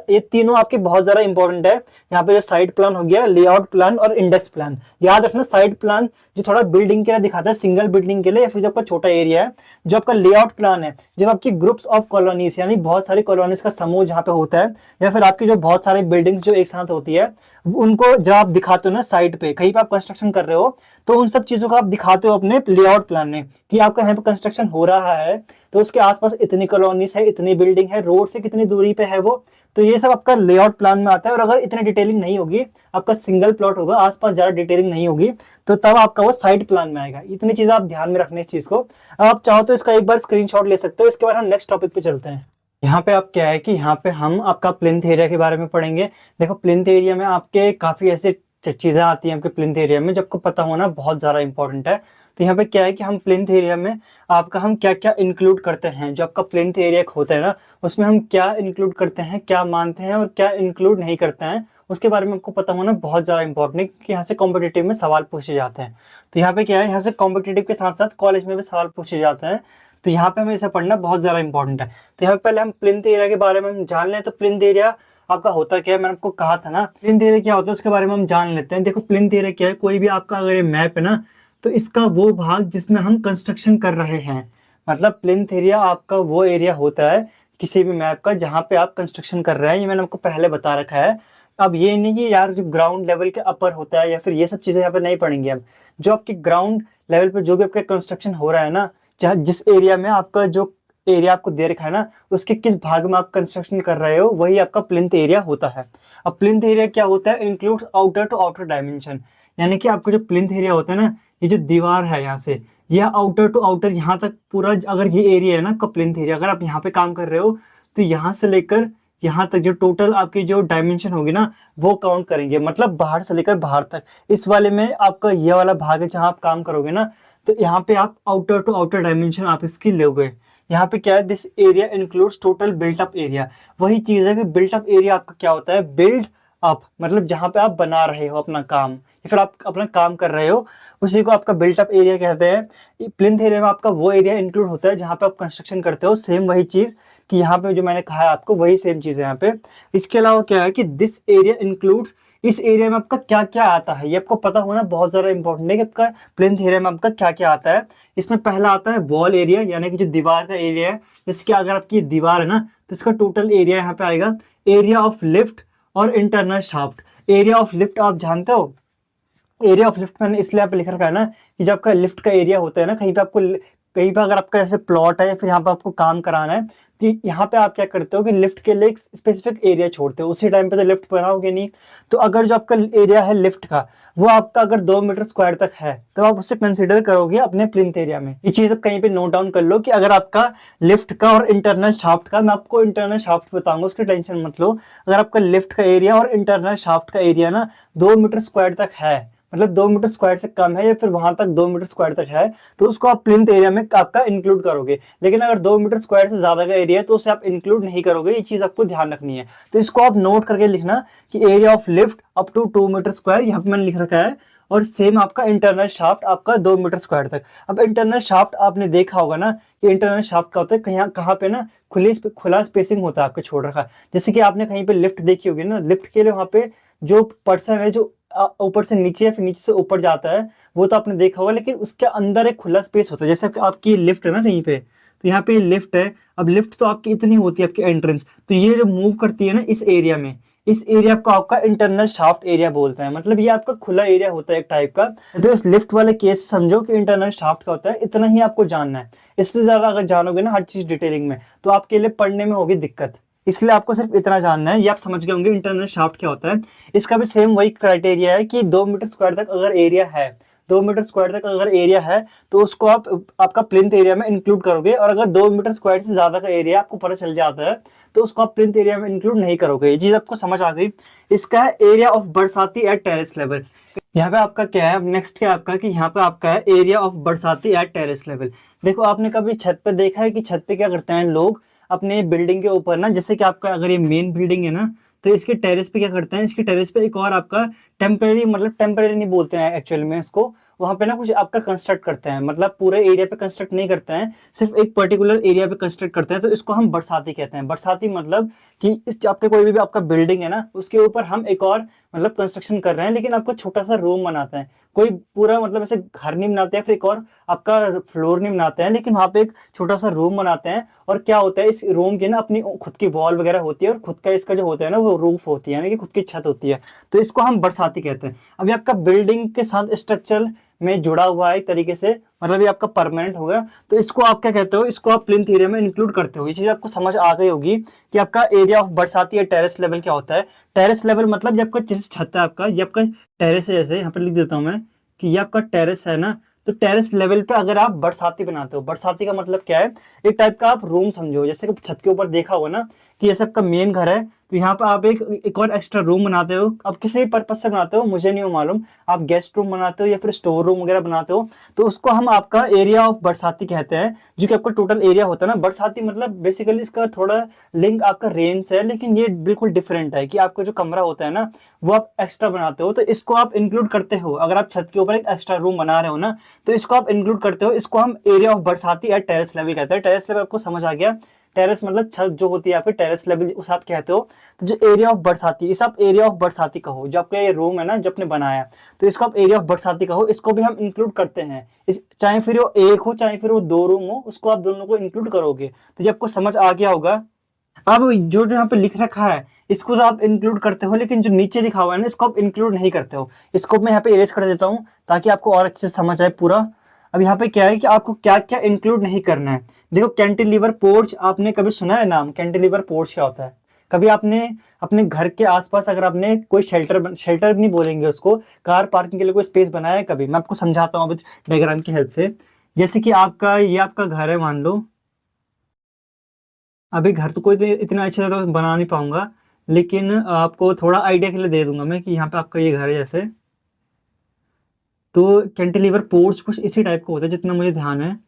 Speaker 1: ये तीनों आपके बहुत ज्यादा इंपॉर्टेंट है। यहाँ पे जो साइड प्लान हो गया, लेआउट प्लान और इंडेक्स प्लान। याद रखना, साइड प्लान जो थोड़ा बिल्डिंग के लिए दिखाता है, सिंगल बिल्डिंग के लिए या फिर जो आपका छोटा एरिया है। जो आपका लेआउट प्लान है, जब आपकी ग्रुप्स ऑफ कॉलोनीज यानी बहुत सारी कॉलोनीज का समूह जहाँ पे होता है, या फिर आपकी जो बहुत सारी बिल्डिंग्स जो एक साथ होती है, उनको जब आप दिखाते हो ना साइड पे, कहीं पे आप कंस्ट्रक्शन कर रहे हो, तो उन सब चीजों को आप दिखाते हो अपने लेआउट प्लान में कि आपका यहाँ पे कंस्ट्रक्शन हो रहा है, तो उसके आसपास इतनी कॉलोनीज है, इतनी बिल्डिंग है, रोड से कितनी दूरी पे है वो। तो ये सब आपका लेआउट प्लान में आता है। और अगर इतनी डिटेलिंग नहीं होगी, आपका सिंगल प्लॉट होगा, आसपास ज्यादा डिटेलिंग नहीं होगी, तो तब आपका वो साइड प्लान में आएगा। इतनी चीज आप ध्यान में रखने इस चीज को। अब आप चाहो तो इसका एक बार स्क्रीनशॉट ले सकते हो। इसके बाद हम नेक्स्ट टॉपिक पे चलते हैं। यहाँ पे आप क्या है कि यहाँ पे हम आपका प्लिंथ एरिया के बारे में पढ़ेंगे। देखो प्लिंथ एरिया में आपके काफी ऐसे चीजें आती हैं आपके प्लिंथ एरिया में, जो आपको पता होना बहुत ज्यादा इंपॉर्टेंट है। तो यहाँ पे क्या है कि हम प्लिंथ एरिया में आपका हम क्या क्या इंक्लूड करते हैं। जो आपका प्लिंथ एरिया होता है ना, उसमें हम क्या इंक्लूड करते हैं, क्या मानते हैं और क्या इंक्लूड नहीं करते हैं, उसके बारे में आपको पता होना बहुत ज़्यादा इंपॉर्टेंट है, क्योंकि यहाँ से कॉम्पिटेटिव में सवाल पूछे जाते हैं। तो यहाँ पे क्या है, यहाँ से कॉम्पिटेटिव के साथ साथ कॉलेज में भी सवाल पूछे जाते हैं। तो यहाँ पे हमें इसे पढ़ना बहुत ज़्यादा इंपॉर्टेंट है। तो यहाँ पे पहले हम प्लिंथ एरिया के बारे में हम जान लें। तो प्लिंथ एरिया आपका होता क्या है, मैंने आपको कहा था ना प्लिंथ एरिया क्या होता है, उसके बारे में हम जान लेते हैं। देखो प्लिंथ एरिया क्या है, कोई भी आपका अगर ये मैप है ना, तो इसका वो भाग जिसमें हम कंस्ट्रक्शन कर रहे हैं, मतलब प्लिंथ एरिया आपका वो एरिया होता है किसी भी मैप का जहाँ पे आप कंस्ट्रक्शन कर रहे हैं। ये मैंने आपको पहले बता रखा है। अब ये नहीं कि यार जो ग्राउंड लेवल के अपर होता है या फिर ये सब चीज़ें यहाँ पे नहीं पढ़ेंगे हम। जो आपके ग्राउंड लेवल पे जो भी आपका कंस्ट्रक्शन हो रहा है ना, चाहे जिस एरिया में आपका जो एरिया आपको दे रखा है ना, उसके किस भाग में आप कंस्ट्रक्शन कर रहे हो, वही आपका प्लिंथ एरिया होता है। अब प्लिंथ एरिया क्या होता है, includes outer to outer dimension. यानी कि आपका जो प्लिंथ एरिया होता है ना, ये जो दीवार है यहाँ से, यह आउटर टू आउटर यहाँ तक पूरा, अगर ये एरिया है ना आपका प्लिंथ एरिया, अगर आप यहाँ पे काम कर रहे हो तो यहाँ से लेकर यहाँ तक जो टोटल आपकी जो डायमेंशन होगी ना, वो काउंट करेंगे। मतलब बाहर से लेकर बाहर तक। इस वाले में आपका ये वाला भाग है जहाँ आप काम करोगे ना, तो यहाँ पे आप आउटर टू आउटर डायमेंशन आप इसकी लोगे। यहाँ पे क्या है, this area includes total built up area. वही चीज़ है कि बिल्ट अप एरिया आपका क्या होता है, बिल्ड अप मतलब जहाँ पे आप बना रहे हो अपना काम या फिर आप अपना काम कर रहे हो, उसी को आपका बिल्ट अप एरिया कहते हैं। प्लिंथ एरिया में आपका वो एरिया इंक्लूड होता है जहाँ पे आप कंस्ट्रक्शन करते हो। सेम वही चीज़ कि यहाँ पे जो मैंने कहा है आपको, वही सेम चीज़ है यहाँ पे। इसके अलावा क्या है कि दिस एरिया इंक्लूड्स, इस एरिया में आपका क्या क्या आता है, ये आपको पता होना बहुत ज़्यादा इंपॉर्टेंट है कि आपका प्लिंथ एरिया में आपका क्या क्या आता है। इसमें पहला आता है वॉल एरिया, यानी कि जो दीवार का एरिया है। जैसे कि अगर आपकी दीवार है ना, तो इसका टोटल एरिया यहाँ पे आएगा। एरिया ऑफ लिफ्ट और internal shaft. Area of lift आप जानते हो, एरिया ऑफ लिफ्ट मैंने इसलिए आप लिख रखा है ना कि जब आपका लिफ्ट का एरिया होता है ना, कहीं पे अगर आपका ऐसे प्लॉट है या फिर यहाँ पे आपको काम कराना है, तो यहाँ पे आप क्या करते हो कि लिफ्ट के लिए एक स्पेसिफिक एरिया छोड़ते हो। उसी टाइम पे तो लिफ्ट बनाओगे नहीं। तो अगर जो आपका एरिया है लिफ्ट का, वो आपका अगर 2 मीटर स्क्वायर तक है, तो आप उससे कंसिडर करोगे अपने प्लिंथ एरिया में। ये चीज़ आप कहीं पे नोट डाउन कर लो कि अगर आपका लिफ्ट का और इंटरनल शाफ्ट का, मैं आपको इंटरनल शाफ्ट बताऊंगा, उसकी टेंशन मत लो। अगर आपका लिफ्ट का एरिया और इंटरनल शाफ्ट का एरिया ना 2 मीटर स्क्वायर तक है, मतलब 2 मीटर स्क्वायर से कम है या फिर वहां तक 2 मीटर स्क्वायर तक है, तो उसको आप प्लिंथ एरिया में आपका इंक्लूड करोगे। लेकिन अगर 2 मीटर स्क्वायर से ज्यादा का एरिया है तो उसे आप इंक्लूड नहीं करोगे। ये चीज आपको ध्यान रखनी है। तो इसको आप नोट करके लिखना कि area of lift up to 2 metre square, यहाँ पे मैंने लिख रखा है। और सेम आपका इंटरनल शाफ्ट आपका 2 मीटर स्क्वायर तक। अब इंटरनल शाफ्ट आपने देखा होगा ना कि इंटरनल शाफ्ट का होता है कहीं कहाँ पे ना खुला स्पेसिंग होता है आपको छोड़ रखा। जैसे कि आपने कहीं पे लिफ्ट देखी होगी ना, लिफ्ट के लिए वहाँ पे जो पर्सन है जो ऊपर से नीचे या फिर नीचे से ऊपर जाता है वो तो आपने देखा होगा, लेकिन उसके अंदर एक खुला स्पेस होता है। जैसे आपकी लिफ्ट है ना कहीं पे, तो यहाँ पे लिफ्ट है। अब लिफ्ट तो आपकी इतनी होती है आपकी एंट्रेंस, तो ये जो मूव करती है ना इस एरिया में, इस एरिया को आपका इंटरनल शाफ्ट एरिया बोलते हैं। मतलब ये आपका खुला एरिया होता है एक टाइप का। तो इस लिफ्ट वाले केस समझो कि इंटरनल शाफ्ट का होता है, इतना ही आपको जानना है। इससे ज्यादा अगर जानोगे ना हर चीज डिटेलिंग में तो आपके लिए पढ़ने में होगी दिक्कत। इसलिए आपको सिर्फ इतना जानना है। ये आप समझ गए होंगे इंटरनल शाफ्ट क्या होता है। इसका भी सेम वही क्राइटेरिया है कि 2 मीटर स्क्वायर तक अगर एरिया है, 2 मीटर स्क्वायर तक अगर एरिया है तो उसको आप आपका प्लिंथ एरिया में इंक्लूड करोगे। और अगर 2 मीटर स्क्वायर से ज्यादा का एरिया आपको पता चल जाता है तो उसको आप प्लिंथ एरिया में इंक्लूड नहीं करोगे। ये चीज आपको समझ आ गई। इसका है एरिया ऑफ बरसाती एट टेरेस लेवल। यहाँ पे आपका क्या है, नेक्स्ट क्या आपका कि यहाँ पे आपका है एरिया ऑफ बरसाती एट टेरेस लेवल। देखो आपने कभी छत पे देखा है कि छत पे क्या करते हैं लोग अपने बिल्डिंग के ऊपर ना, जैसे कि आपका अगर ये मेन बिल्डिंग है ना तो इसके टेरेस पे क्या करते हैं, इसके टेरेस पे एक और आपका टेम्परेरी, मतलब टेम्परेरी नहीं बोलते हैं एक्चुअल में इसको, वहां पे ना कुछ आपका कंस्ट्रक्ट करते हैं। मतलब पूरे एरिया पे कंस्ट्रक्ट नहीं करते हैं, सिर्फ एक पर्टिकुलर एरिया पे कंस्ट्रक्ट करते हैं। तो इसको हम बरसाती कहते हैं। बरसाती मतलब कि इस आपके कोई भी आपका बिल्डिंग है ना उसके ऊपर हम एक और मतलब कंस्ट्रक्शन कर रहे हैं, लेकिन आपको छोटा सा रूम बनाते हैं। कोई पूरा मतलब ऐसे घर नहीं बनाते हैं, फिर एक और आपका फ्लोर नहीं बनाते हैं, लेकिन वहाँ पे एक छोटा सा रूम बनाते हैं। और क्या होता है इस रूम की ना अपनी खुद की वॉल वगैरह होती है और खुद का इसका जो होता है ना वो रूफ होती है, यानी कि खुद की छत होती है। तो इसको हम बरसाती कहते हैं। अभी आपका बिल्डिंग के साथ स्ट्रक्चर में जुड़ा हुआ है एक तरीके से, मतलब ये आपका परमानेंट होगा। तो इसको आप क्या कहते हो, इसको आप प्लिंथ एरिया में इंक्लूड करते हो। ये चीज आपको समझ आ गई होगी कि आपका एरिया ऑफ बरसाती या टेरेस लेवल क्या होता है। टेरेस लेवल मतलब जब आपका जैसे छत है आपका, ये आपका टेरेस है, जैसे यहाँ पर लिख देता हूँ मैं कि ये आपका टेरेस है ना, तो टेरेस लेवल पे अगर आप बरसाती बनाते हो, बरसाती का मतलब क्या है, एक टाइप का आप रूम समझो। जैसे कि छत के ऊपर देखा होगा ना कि जैसे आपका मेन घर है तो यहाँ पे आप एक और एक्स्ट्रा रूम बनाते हो। अब किसी भी पर्पज से बनाते हो मुझे नहीं मालूम, आप गेस्ट रूम बनाते हो या फिर स्टोर रूम वगैरह बनाते हो, तो उसको हम आपका एरिया ऑफ बरसाती कहते हैं। जो कि आपका टोटल एरिया होता है ना बरसाती, मतलब बेसिकली इसका थोड़ा लिंक आपका रेंज से है, लेकिन ये बिल्कुल डिफरेंट है कि आपका जो कमरा होता है ना वो आप एक्स्ट्रा बनाते हो, तो इसको आप इंक्लूड करते हो। अगर आप छत के ऊपर एक एक्स्ट्रा रूम बना रहे हो ना तो इसको आप इंक्लूड करते हो। इसको हम एरिया ऑफ बरसाती या टेरेस लेवल कहते हैं। टेरेस लेवल आपको समझ आ गया, टेरेस मतलब छत जो होती है आपकी, टेरेस लेवल उस आप कहते हो। तो जो एरिया ऑफ बरसाती, इस आप एरिया ऑफ बरसाती कहो। जो आपका ये रूम है ना जो आपने बनाया, तो इसको आप एरिया ऑफ बरसाती कहो। इसको भी हम इंक्लूड करते हैं, इस चाहे फिर वो एक हो चाहे फिर वो 2 रूम हो, उसको आप दोनों को इंक्लूड करोगे। तो जब आपको समझ आ गया होगा। अब जो जो यहाँ पे लिख रखा है इसको तो आप इंक्लूड करते हो, लेकिन जो नीचे लिखा हुआ है ना इसको आप इंक्लूड नहीं करते हो। इसको मैं यहाँ पे इरेज कर देता हूँ ताकि आपको और अच्छे से समझ आए पूरा। अब यहाँ पे क्या है कि आपको क्या क्या इंक्लूड नहीं करना है। देखो कैंटिलीवर पोर्च, आपने कभी सुना है नाम? कैंटिलीवर पोर्च क्या होता है? कभी आपने अपने घर के आसपास अगर आपने कोई शेल्टर भी नहीं बोलेंगे उसको, कार पार्किंग के लिए कोई स्पेस बनाया है कभी? मैं आपको समझाता हूँ अभी डायग्राम की हेल्प से। जैसे कि आपका ये आपका घर है मान लो। अभी घर तो कोई तो इतना अच्छे से तो बना नहीं पाऊंगा, लेकिन आपको थोड़ा आइडिया के लिए दे दूंगा मैं कि यहाँ पे आपका ये घर है जैसे। तो कैंटिलीवर पोर्च कुछ इसी टाइप का होता है जितना मुझे ध्यान है।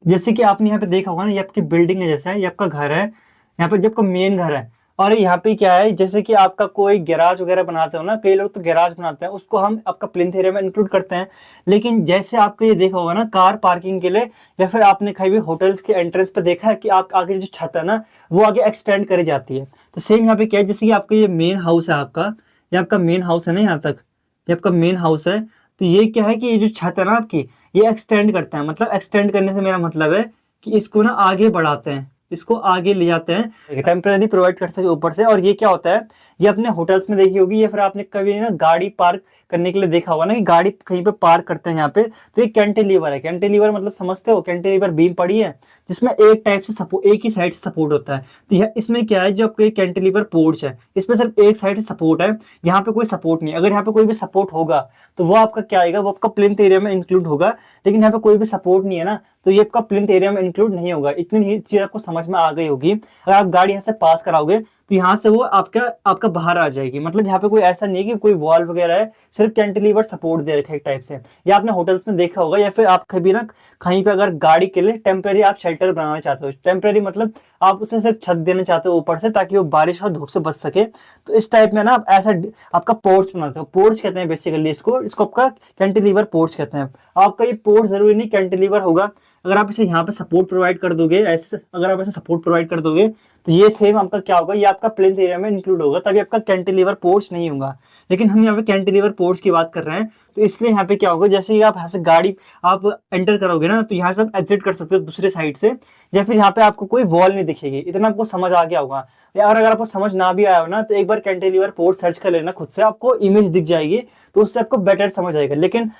Speaker 1: जैसे कि आपने यहाँ पे देखा होगा ना, ये आपकी बिल्डिंग है जैसा है, ये आपका घर है, यहाँ पे जब आपका मेन घर है। और यहाँ पे क्या है, जैसे कि आपका कोई गैराज वगैरह बनाते हो ना, कई लोग तो गैराज बनाते हैं, उसको हम आपका प्लिंथ एरिया में इंक्लूड करते हैं। लेकिन जैसे आपको ये देखा होगा ना कार पार्किंग के लिए, या फिर आपने कहीं भी होटल्स के एंट्रेंस पे देखा है कि आप आगे जो छत है ना वो आगे एक्सटेंड करी जाती है। तो सेम यहाँ पे क्या है, जैसे कि आपका ये मेन हाउस है आपका, ये आपका मेन हाउस है ना यहाँ तक, ये आपका मेन हाउस है। तो ये क्या है कि ये जो छत है ना आपकी, ये एक्सटेंड करता है। मतलब एक्सटेंड करने से मेरा मतलब है कि इसको ना आगे बढ़ाते हैं, इसको आगे ले जाते हैं, टेम्परेरी प्रोवाइड कर सके ऊपर से। और ये क्या होता है, ये अपने होटल्स में देखी होगी या फिर आपने कभी ना गाड़ी पार्क करने के लिए देखा होगा ना कि गाड़ी कहीं पे पार्क करते हैं यहाँ पे, तो ये कैंटिलीवर है। कैंटिलीवर मतलब समझते हो, कैंटिलीवर बीम पड़ी है, जिसमें एक टाइप से सपोर्ट, एक ही साइड से सपोर्ट होता है। तो यह इसमें क्या है, जो आपके कैंटिलीवर पोर्च है इसमें सिर्फ एक साइड से सपोर्ट है, यहाँ पे कोई सपोर्ट नहीं है। अगर यहाँ पे कोई भी सपोर्ट होगा तो वो आपका क्या आएगा, वो आपका प्लिंथ एरिया में इंक्लूड होगा, लेकिन यहाँ पे कोई भी सपोर्ट नहीं है ना, तो ये आपका प्लिंथ एरिया में इंक्लूड नहीं होगा। इतनी ही चीज आपको समझ में आ गई होगी। अगर आप गाड़ी यहाँ से पास कराओगे तो यहाँ से वो आपका आपका बाहर आ जाएगी। मतलब यहाँ पे कोई ऐसा नहीं है कि कोई वॉल वगैरह है, सिर्फ कैंटिलीवर सपोर्ट दे रखा है एक टाइप से। या आपने होटल्स में देखा होगा, या फिर आप कभी ना कहीं पे अगर गाड़ी के लिए टेम्परेरी आप शेल्टर बनाना चाहते हो, टेम्परेरी मतलब आप उसे सिर्फ छत देना चाहते हो ऊपर से, ताकि वो बारिश और धूप से बच सके, तो इस टाइप में ना आप ऐसा आपका पोर्च बनाते हो। पोर्च कहते हैं बेसिकली इसको आपका कैंटिलीवर पोर्च कहते हैं। आपका ये पोर्च जरूरी नहीं कैंटिलीवर होगा। अगर आप इसे यहाँ पे सपोर्ट प्रोवाइड कर दोगे, ऐसे अगर आप ऐसे सपोर्ट प्रोवाइड कर दोगे, तो ये सेम आपका क्या होगा, ये आपका प्लिंथ एरिया में इंक्लूड होगा, तभी आपका कैंटिलीवर पोर्च नहीं होगा। लेकिन हम यहाँ पे कैंटिलीवर पोर्च की बात कर रहे हैं, तो इसलिए यहाँ पे क्या होगा, जैसे ही आप यहाँ से गाड़ी आप एंटर करोगे ना, तो यहाँ से आप एग्जिट कर सकते हो दूसरे साइड से, या फिर यहाँ पे आपको कोई वॉल नहीं दिखेगी। इतना आपको समझ आ गया होगा। या अगर आपको समझ ना भी आया हो ना, तो एक बार कैंटिलीवर पोर्च सर्च कर लेना खुद से, आपको इमेज दिख जाएगी, तो उससे आपको बेटर समझ आएगा। लेकिन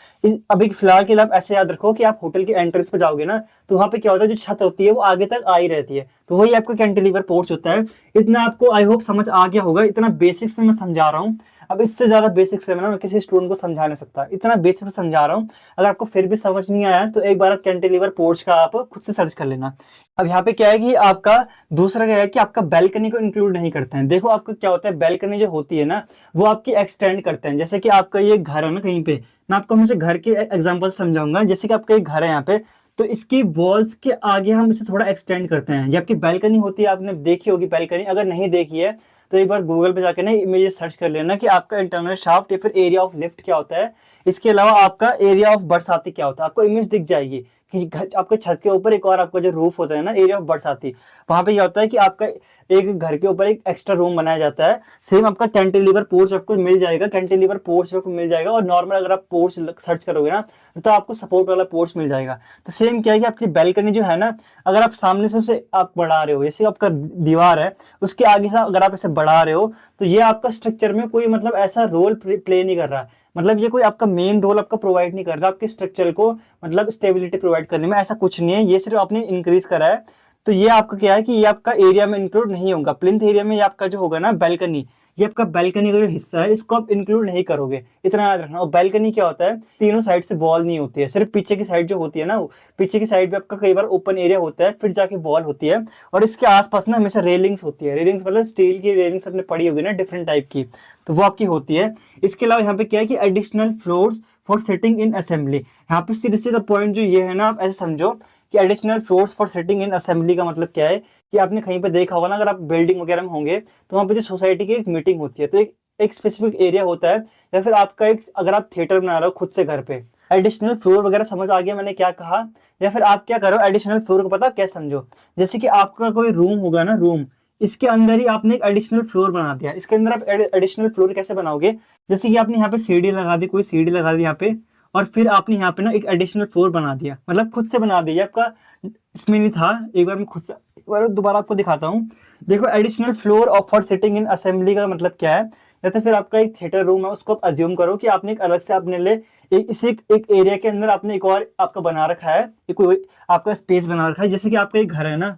Speaker 1: अभी फिलहाल के लिए आप ऐसे याद रखो कि आप होटल के एंट्रेंस पे जाओगे ना, तो वहाँ पे क्या होता है, जो छत होती है वो आगे तक आई रहती है, तो वही आपका कैंटिलीवर पोर्च होता है। इतना आपको आई होप समझ आ गया होगा। इतना बेसिक से मैं समझा रहा हूँ। अब इससे ज्यादा बेसिक से मैं किसी स्टूडेंट को समझा नहीं सकता, इतना बेसिक से समझा रहा हूँ। अगर आपको फिर भी समझ नहीं आया तो एक बार आप कैंटिलीवर पोर्च का आप खुद से सर्च कर लेना। अब यहाँ पे क्या है कि आपका दूसरा क्या है कि आपका बैल्कनी को इंक्लूड नहीं करते हैं। देखो आपका क्या होता है, बैल्कनी जो होती है ना, वो आपकी एक्सटेंड करते हैं। जैसे कि आपका ये घर है ना, कहीं पे मैं आपको हमेशा घर के एग्जांपल समझाऊंगा। जैसे कि आपका एक घर है यहाँ पे, तो इसकी वॉल्स के आगे हम इसे थोड़ा एक्सटेंड करते हैं। ये आपकी बैल्कनी होती है, आपने देखी होगी बैल्कनी, अगर नहीं देखी है तो एक बार गूगल पे जाके ना इमेज सर्च कर लेना कि आपका इंटरनल शाफ्ट या फिर एरिया ऑफ लिफ्ट क्या होता है। इसके अलावा आपका एरिया ऑफ बरसाती क्या होता है, आपको इमेज दिख जाएगी कि आपके छत के ऊपर एक और आपका जो रूफ होता है ना, एरिया ऑफ बरसाती, वहां पे क्या होता है कि आपका एक घर के ऊपर एक एक्स्ट्रा रूम बनाया जाता है। सेम आपका कैंटिलीवर पोर्च आपको मिल जाएगा, कैंटिलीवर पोर्च आपको मिल जाएगा। और नॉर्मल अगर आप पोर्च सर्च करोगे ना, तो आपको सपोर्ट वाला पोर्च मिल जाएगा। तो सेम क्या है कि आपकी बैल्कनी जो है ना, अगर आप सामने से उसे आप बढ़ा रहे हो, जैसे आपका दीवार है उसके आगे से अगर आप इसे बढ़ा रहे हो, तो ये आपका स्ट्रक्चर में कोई मतलब ऐसा रोल प्ले नहीं कर रहा। मतलब ये कोई आपका मेन रोल आपका प्रोवाइड नहीं कर रहा आपके स्ट्रक्चर को, मतलब स्टेबिलिटी प्रोवाइड करने में, ऐसा कुछ नहीं है। ये सिर्फ आपने इंक्रीज करा है। तो ये आपका क्या है कि ये आपका एरिया में इंक्लूड नहीं होगा। प्लिंथ एरिया में ये आपका जो होगा ना बैल्कनी, ये आपका बैल्कनी का जो हिस्सा है, इसको आप इंक्लूड नहीं करोगे, इतना याद रखना। और बैल्कनी क्या होता है, तीनों साइड से वॉल नहीं होती है, सिर्फ पीछे की साइड जो होती है ना, पीछे की साइड पे आपका कई बार ओपन एरिया होता है, फिर जाके वॉल होती है। और इसके आसपास ना हमेशा रेलिंग्स होती है। रेलिंग्स मतलब स्टील की रेलिंग्स आपने पड़ी होगी ना, डिफरेंट टाइप की, तो वो आपकी होती है। इसके अलावा यहाँ पे क्या है कि additional floors for sitting in assembly. यहाँ पे सीधे सीधा पॉइंट जो ये है ना, आप ऐसे समझो कि additional floors for sitting in assembly का मतलब क्या है कि आपने कहीं पे देखा होगा ना, अगर आप बिल्डिंग वगैरह में होंगे तो वहाँ पे जो सोसाइटी की एक मीटिंग होती है, तो एक स्पेसिफिक एरिया होता है। या फिर आपका एक, अगर आप थिएटर बना रहे हो खुद से घर पे, एडिशनल फ्लोर वगैरह समझ आ गया मैंने क्या कहा। या फिर आप क्या करो, एडिशनल फ्लोर को पता क्या समझो, जैसे कि आपका कोई रूम होगा ना, रूम, इसके अंदर ही आपने एक एडिशनल फ्लोर बना दिया। इसके अंदर आप एडिशनल फ्लोर कैसे बनाओगे, जैसे कि आपने यहाँ पे सीढ़ी लगा दी, कोई सीढ़ी लगा दी यहाँ पे, और फिर आपने यहाँ पे ना एक एडिशनल फ्लोर बना दिया, मतलब खुद से बना दिया। आपका इसमें नहीं था, एक बार मैं खुद से एक बार दोबारा आपको दिखाता हूँ। देखो additional floor of for sitting in assembly का मतलब क्या है, या तो फिर आपका एक थिएटर रूम है, उसको आप अज्यूम करो कि आपने एक अलग से अपने लिए एक एरिया के अंदर आपने एक और आपका बना रखा है, एक कोई आपका स्पेस बना रखा है। जैसे कि आपका एक घर है ना,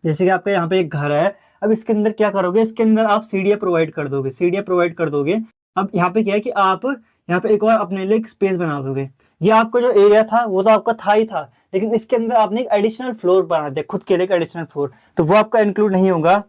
Speaker 1: जैसे कि आपका यहाँ पे एक घर है, अब इसके अंदर क्या करोगे, इसके अंदर आप सीढ़ियाँ प्रोवाइड कर दोगे, सीढ़ियाँ प्रोवाइड कर दोगे। अब यहाँ पे क्या है कि आप यहाँ पे एक और अपने लिए एक स्पेस बना दोगे। ये आपका जो एरिया था वो तो आपका था ही था, लेकिन इसके अंदर आपने एक एडिशनल फ्लोर बना दिया खुद के लिए, एक एडिशनल फ्लोर, तो वो आपका इंक्लूड नहीं होगा।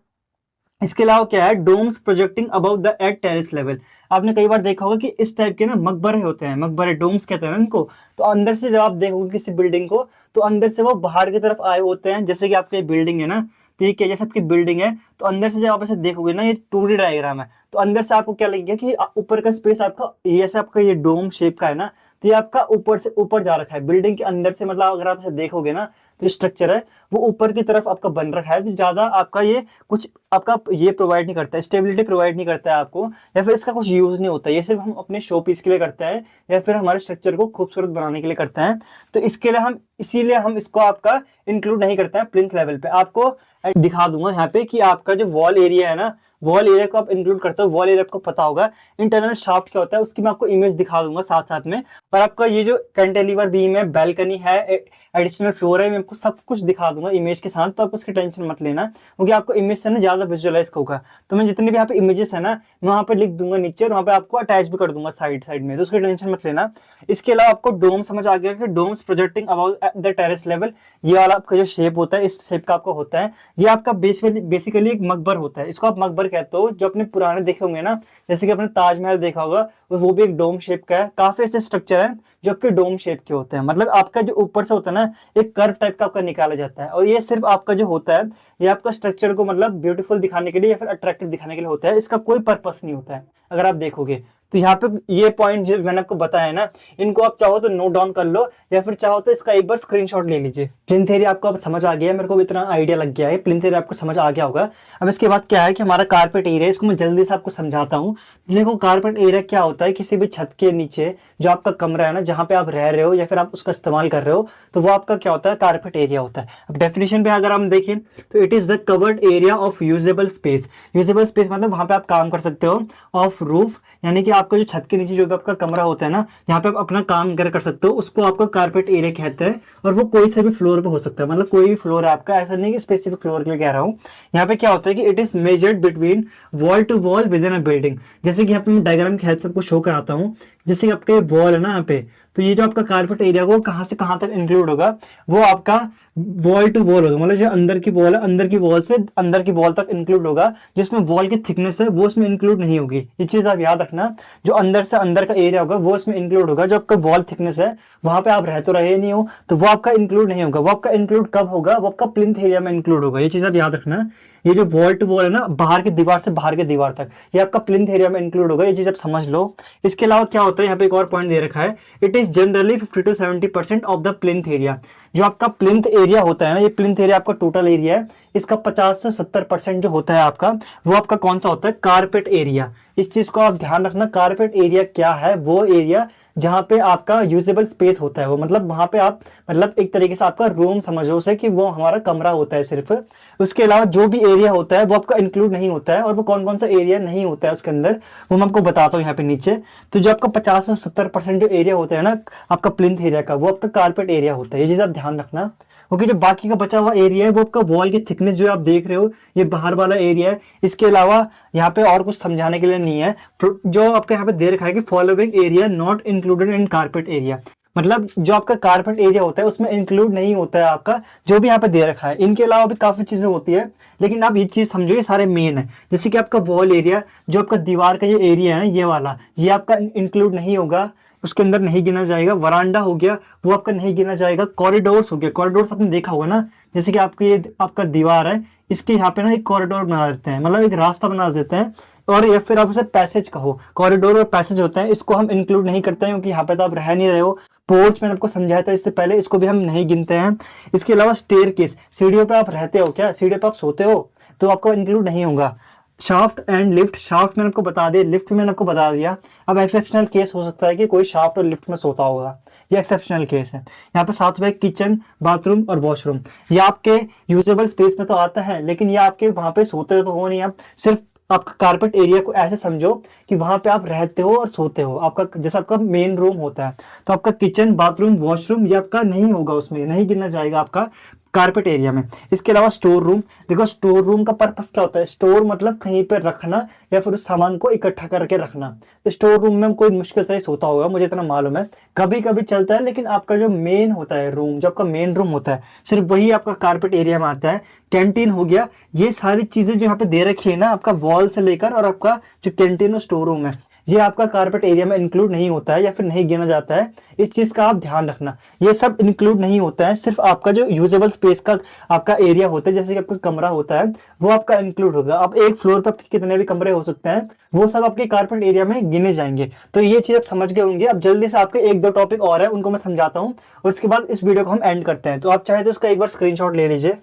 Speaker 1: इसके अलावा क्या है, domes projecting above the at terrace level. आपने कई बार देखा होगा कि इस टाइप के ना मकबरे होते हैं, मकबरे डोम्स कहते हैं ना इनको। तो अंदर से जब आप देखोगे किसी बिल्डिंग को, तो अंदर से वो बाहर की तरफ आए होते हैं। जैसे कि आपकी बिल्डिंग है ना, तो ये क्या, जैसे आपकी बिल्डिंग है, तो अंदर से जब आप ऐसे देखोगे ना, ये 2D डायग्राम है, तो अंदर से आपको क्या लगेगा कि ऊपर का स्पेस आपका जैसे आपका ये डोम शेप का है ना, तो ये आपका ऊपर से ऊपर जा रखा है बिल्डिंग के अंदर से। मतलब अगर आप इसे देखोगे ना, तो स्ट्रक्चर है वो ऊपर की तरफ आपका बन रखा है, तो ज्यादा आपका ये कुछ आपका ये प्रोवाइड नहीं करता है, स्टेबिलिटी प्रोवाइड नहीं करता है आपको, या फिर इसका कुछ यूज नहीं होता। ये सिर्फ हम अपने शो पीस के लिए करते हैं, या फिर हमारे स्ट्रक्चर को खूबसूरत बनाने के लिए करते हैं। तो इसके लिए हम इसीलिए हम इसको आपका इंक्लूड नहीं करते हैं प्लिंथ लेवल पे। आपको दिखा दूंगा यहाँ पे कि आपका जो वॉल एरिया है ना, वॉल एरिया को आप इंक्लूड करते हो, वॉल एरिया आपको पता होगा। इंटरनल शाफ्ट क्या होता है उसकी मैं आपको इमेज दिखा दूंगा साथ साथ में। और आपका ये जो कैंटिलीवर बीम है, बैल्कनी है, एडिशनल फ्लोर है, मैं आपको सब कुछ दिखा दूंगा इमेज के साथ, तो आप उसकी टेंशन मत लेना, क्योंकि आपको इमेज से ना ज्यादा विजुअलाइज होगा। तो मैं जितने भी यहाँ पे इमेजेस है ना मैं वहाँ पे लिख दूंगा नीचे, और वहाँ पे आपको अटैच भी कर दूंगा साइड साइड में, तो उसकी टेंशन मत लेना। इसके अलावा आपको डोम समझ आ गया कि domes projecting about the terrace level, ये वाला आपका जो शेप होता है इस शेप का आपका होता है। ये आपका बेसिकली एक मकबर होता है, इसको आप मकबर कहते हो। जो अपने पुराने देखे होंगे ना, जैसे कि आपने ताजमहल देखा होगा, वो भी एक डोम शेप का है। काफी ऐसे स्ट्रक्चर है जो आपके डोम शेप के होते हैं, मतलब आपका जो ऊपर से होता है ना एक कर्व टाइप का आपका निकाला जाता है। और ये सिर्फ आपका जो होता है ये आपका स्ट्रक्चर को मतलब ब्यूटीफुल दिखाने के लिए या फिर अट्रैक्टिव दिखाने के लिए होता है, इसका कोई पर्पस नहीं होता है अगर आप देखोगे तो। यहाँ पे ये पॉइंट जो मैंने आपको बताया ना, इनको आप चाहो तो नोट डाउन कर लो, या फिर चाहो तो इसका एक बार स्क्रीनशॉट ले लीजिए। प्लिंथ एरिया आपको अब समझ आ गया है, मेरे को इतना आइडिया लग गया है, प्लिंथ एरिया आपको समझ आ गया होगा। अब इसके बाद क्या है कि हमारा कारपेट एरिया, इसको मैं जल्दी से आपको समझाता हूँ। देखो कारपेट एरिया क्या होता है, किसी भी छत के नीचे जो आपका कमरा है ना, जहाँ पे आप रह रहे हो या फिर आप उसका इस्तेमाल कर रहे हो, तो वो आपका क्या होता है, कारपेट एरिया होता है। अब डेफिनेशन पे अगर हम देखें तो it is the covered area of usable space. Usable space मतलब वहां पे आप काम कर सकते हो। ऑफ रूफ यानी कि आपका जो छत के नीचे जो भी आपका कमरा होता है ना, यहाँ पे आप अपना काम वगैरह कर सकते हो, उसको आपका कारपेट एरिया कहते हैं। और वो कोई से भी फ्लोर पे हो सकता है, मतलब कोई भी फ्लोर है आपका, ऐसा नहीं कि स्पेसिफिक फ्लोर के लिए कह रहा हूँ। यहाँ पे क्या होता है कि it is measured between wall to wall within a building. जैसे कि यहाँ पे मैं डायग्राम की हेल्प से आपको शो कराता हूँ। जैसे कि आपके वॉल है ना यहाँ पे, तो ये जो आपका कारपेट एरिया को कहाँ से कहाँ तक इंक्लूड होगा, वो आपका वॉल टू वॉल होगा, मतलब जो अंदर की वॉल है अंदर की वॉल से अंदर की वॉल तक इंक्लूड होगा। जिसमें वॉल की थिकनेस है वो उसमें इंक्लूड नहीं होगी, ये चीज आप याद रखना। जो अंदर से अंदर का एरिया होगा वो इसमें इंक्लूड होगा। जो आपका वॉल थिकनेस है वहां पे आप रह तो रहे नहीं हो, तो वो आपका इंक्लूड नहीं होगा। वो आपका इंक्लूड कब होगा, वो आपका प्लिंथ एरिया में इंक्लूड होगा, ये चीज आप याद रखना। ये जो वॉल टू वॉल है ना, बाहर की दीवार से बाहर की दीवार तक, ये आपका प्लिंथ एरिया में इंक्लूड होगा, ये चीज आप समझ लो। इसके अलावा क्या होता है, यहाँ पे एक और पॉइंट दे रखा है, it is generally 50 to 70% of the plinth area. जो आपका प्लिंथ एरिया होता है ना, ये प्लिंथ एरिया आपका टोटल एरिया है, इसका 50 से 70% जो होता है आपका, वो आपका कौन सा होता है, कारपेट एरिया। इस चीज को आप ध्यान रखना। कारपेट एरिया क्या है, वो एरिया जहां पे आपका यूजेबल स्पेस होता है, वो मतलब वहां पे आप मतलब एक तरीके से आपका रूम समझो से कि वो हमारा कमरा होता है सिर्फ। उसके अलावा जो भी एरिया होता है वो आपका इंक्लूड नहीं होता है, और वो कौन कौन सा एरिया नहीं होता है उसके अंदर, वो मैं आपको बताता हूँ यहाँ पे नीचे। तो जो आपका 50 से 70% जो एरिया होता है ना आपका प्लिंथ एरिया का, वो आपका कारपेट एरिया होता है, ये चीज आप ध्यान रखना। क्योंकि जो बाकी का बचा हुआ एरिया है वो आपका वॉल की थिकनेस जो आप देख रहे हो, ये बाहर वाला एरिया है। इसके अलावा यहाँ पे और कुछ समझाने के लिए नहीं है। जो आपका यहाँ पे दे रखा है कि following area not included in carpet area, मतलब जो आपका कारपेट एरिया होता है उसमें इंक्लूड नहीं होता है आपका जो भी यहाँ पे दे रखा है। इनके अलावा भी काफी चीजें होती है, लेकिन आप ये चीज समझो ये सारे मेन है। जैसे कि आपका वॉल एरिया, जो आपका दीवार का ये एरिया है ना, ये वाला, ये आपका इंक्लूड नहीं होगा, उसके अंदर नहीं गिना जाएगा। वरांडा हो गया, वो आपका नहीं गिना जाएगा। कॉरिडोर्स हो गया, कॉरिडोर्स आपने देखा होगा ना, जैसे कि आपकी ये आपका दीवार है, इसके यहाँ पे ना एक कॉरिडोर बना देते हैं, मतलब एक रास्ता बना देते हैं, और या फिर आप उसे पैसेज कहो। कॉरिडोर और पैसेज होता है, इसको हम इंक्लूड नहीं करते हैं क्योंकि यहाँ पे तो आप रह नहीं रहे हो। पोर्च मैंने आपको समझाया था इससे पहले, इसको भी हम नहीं गिनते हैं। इसके अलावा स्टेयर केस, सीढ़ियों पे आप रहते हो क्या, सीढ़ियों पे आप सोते हो, तो आपको इंक्लूड नहीं होगा। शाफ्ट एंड लिफ्ट, शाफ्ट मैंने आपको बता दिया, लिफ्ट मैंने आपको बता दिया। अब एक्सेप्शनल केस हो सकता है कि कोई शाफ्ट और लिफ्ट में सोता होगा, ये एक्सेप्शनल केस है। यहाँ पे साथ में किचन, बाथरूम और वॉशरूम, ये आपके यूजेबल स्पेस में तो आता है, लेकिन ये आपके वहां पे सोते तो हो नहीं आप। सिर्फ आपका कारपेट एरिया को ऐसे समझो कि वहां पे आप रहते हो और सोते हो। आपका जैसा आपका मेन रूम होता है, तो आपका किचन, बाथरूम, वॉशरूम ये आपका नहीं होगा, उसमें नहीं गिना जाएगा आपका कारपेट एरिया में। इसके अलावा स्टोर रूम, देखो स्टोर रूम का पर्पस क्या होता है, स्टोर मतलब कहीं पर रखना या फिर उस सामान को इकट्ठा करके रखना। तो स्टोर रूम में कोई मुश्किल से ही सोता होगा, मुझे इतना मालूम है, कभी कभी चलता है, लेकिन आपका जो मेन होता है रूम, जो आपका मेन रूम होता है, सिर्फ वही आपका कारपेट एरिया में आता है। कैंटीन हो गया, ये सारी चीजें जो यहाँ पे दे रखी है ना, आपका वॉल से लेकर और आपका जो कैंटीन और स्टोर रूम है, ये आपका कारपेट एरिया में इंक्लूड नहीं होता है या फिर नहीं गिना जाता है। इस चीज का आप ध्यान रखना, ये सब इंक्लूड नहीं होता है। सिर्फ आपका जो यूजेबल स्पेस का आपका एरिया होता है, जैसे कि आपका कमरा होता है, वो आपका इंक्लूड होगा। अब एक फ्लोर पर कितने भी कमरे हो सकते हैं, वो सब आपके कारपेट एरिया में गिने जाएंगे। तो ये चीज आप समझ गए होंगे। अब जल्दी से आपके एक दो टॉपिक और है, उनको मैं समझाता हूँ और उसके बाद इस वीडियो को हम एंड करते हैं। तो आप चाहे तो इसका एक बार स्क्रीनशॉट ले लीजिए।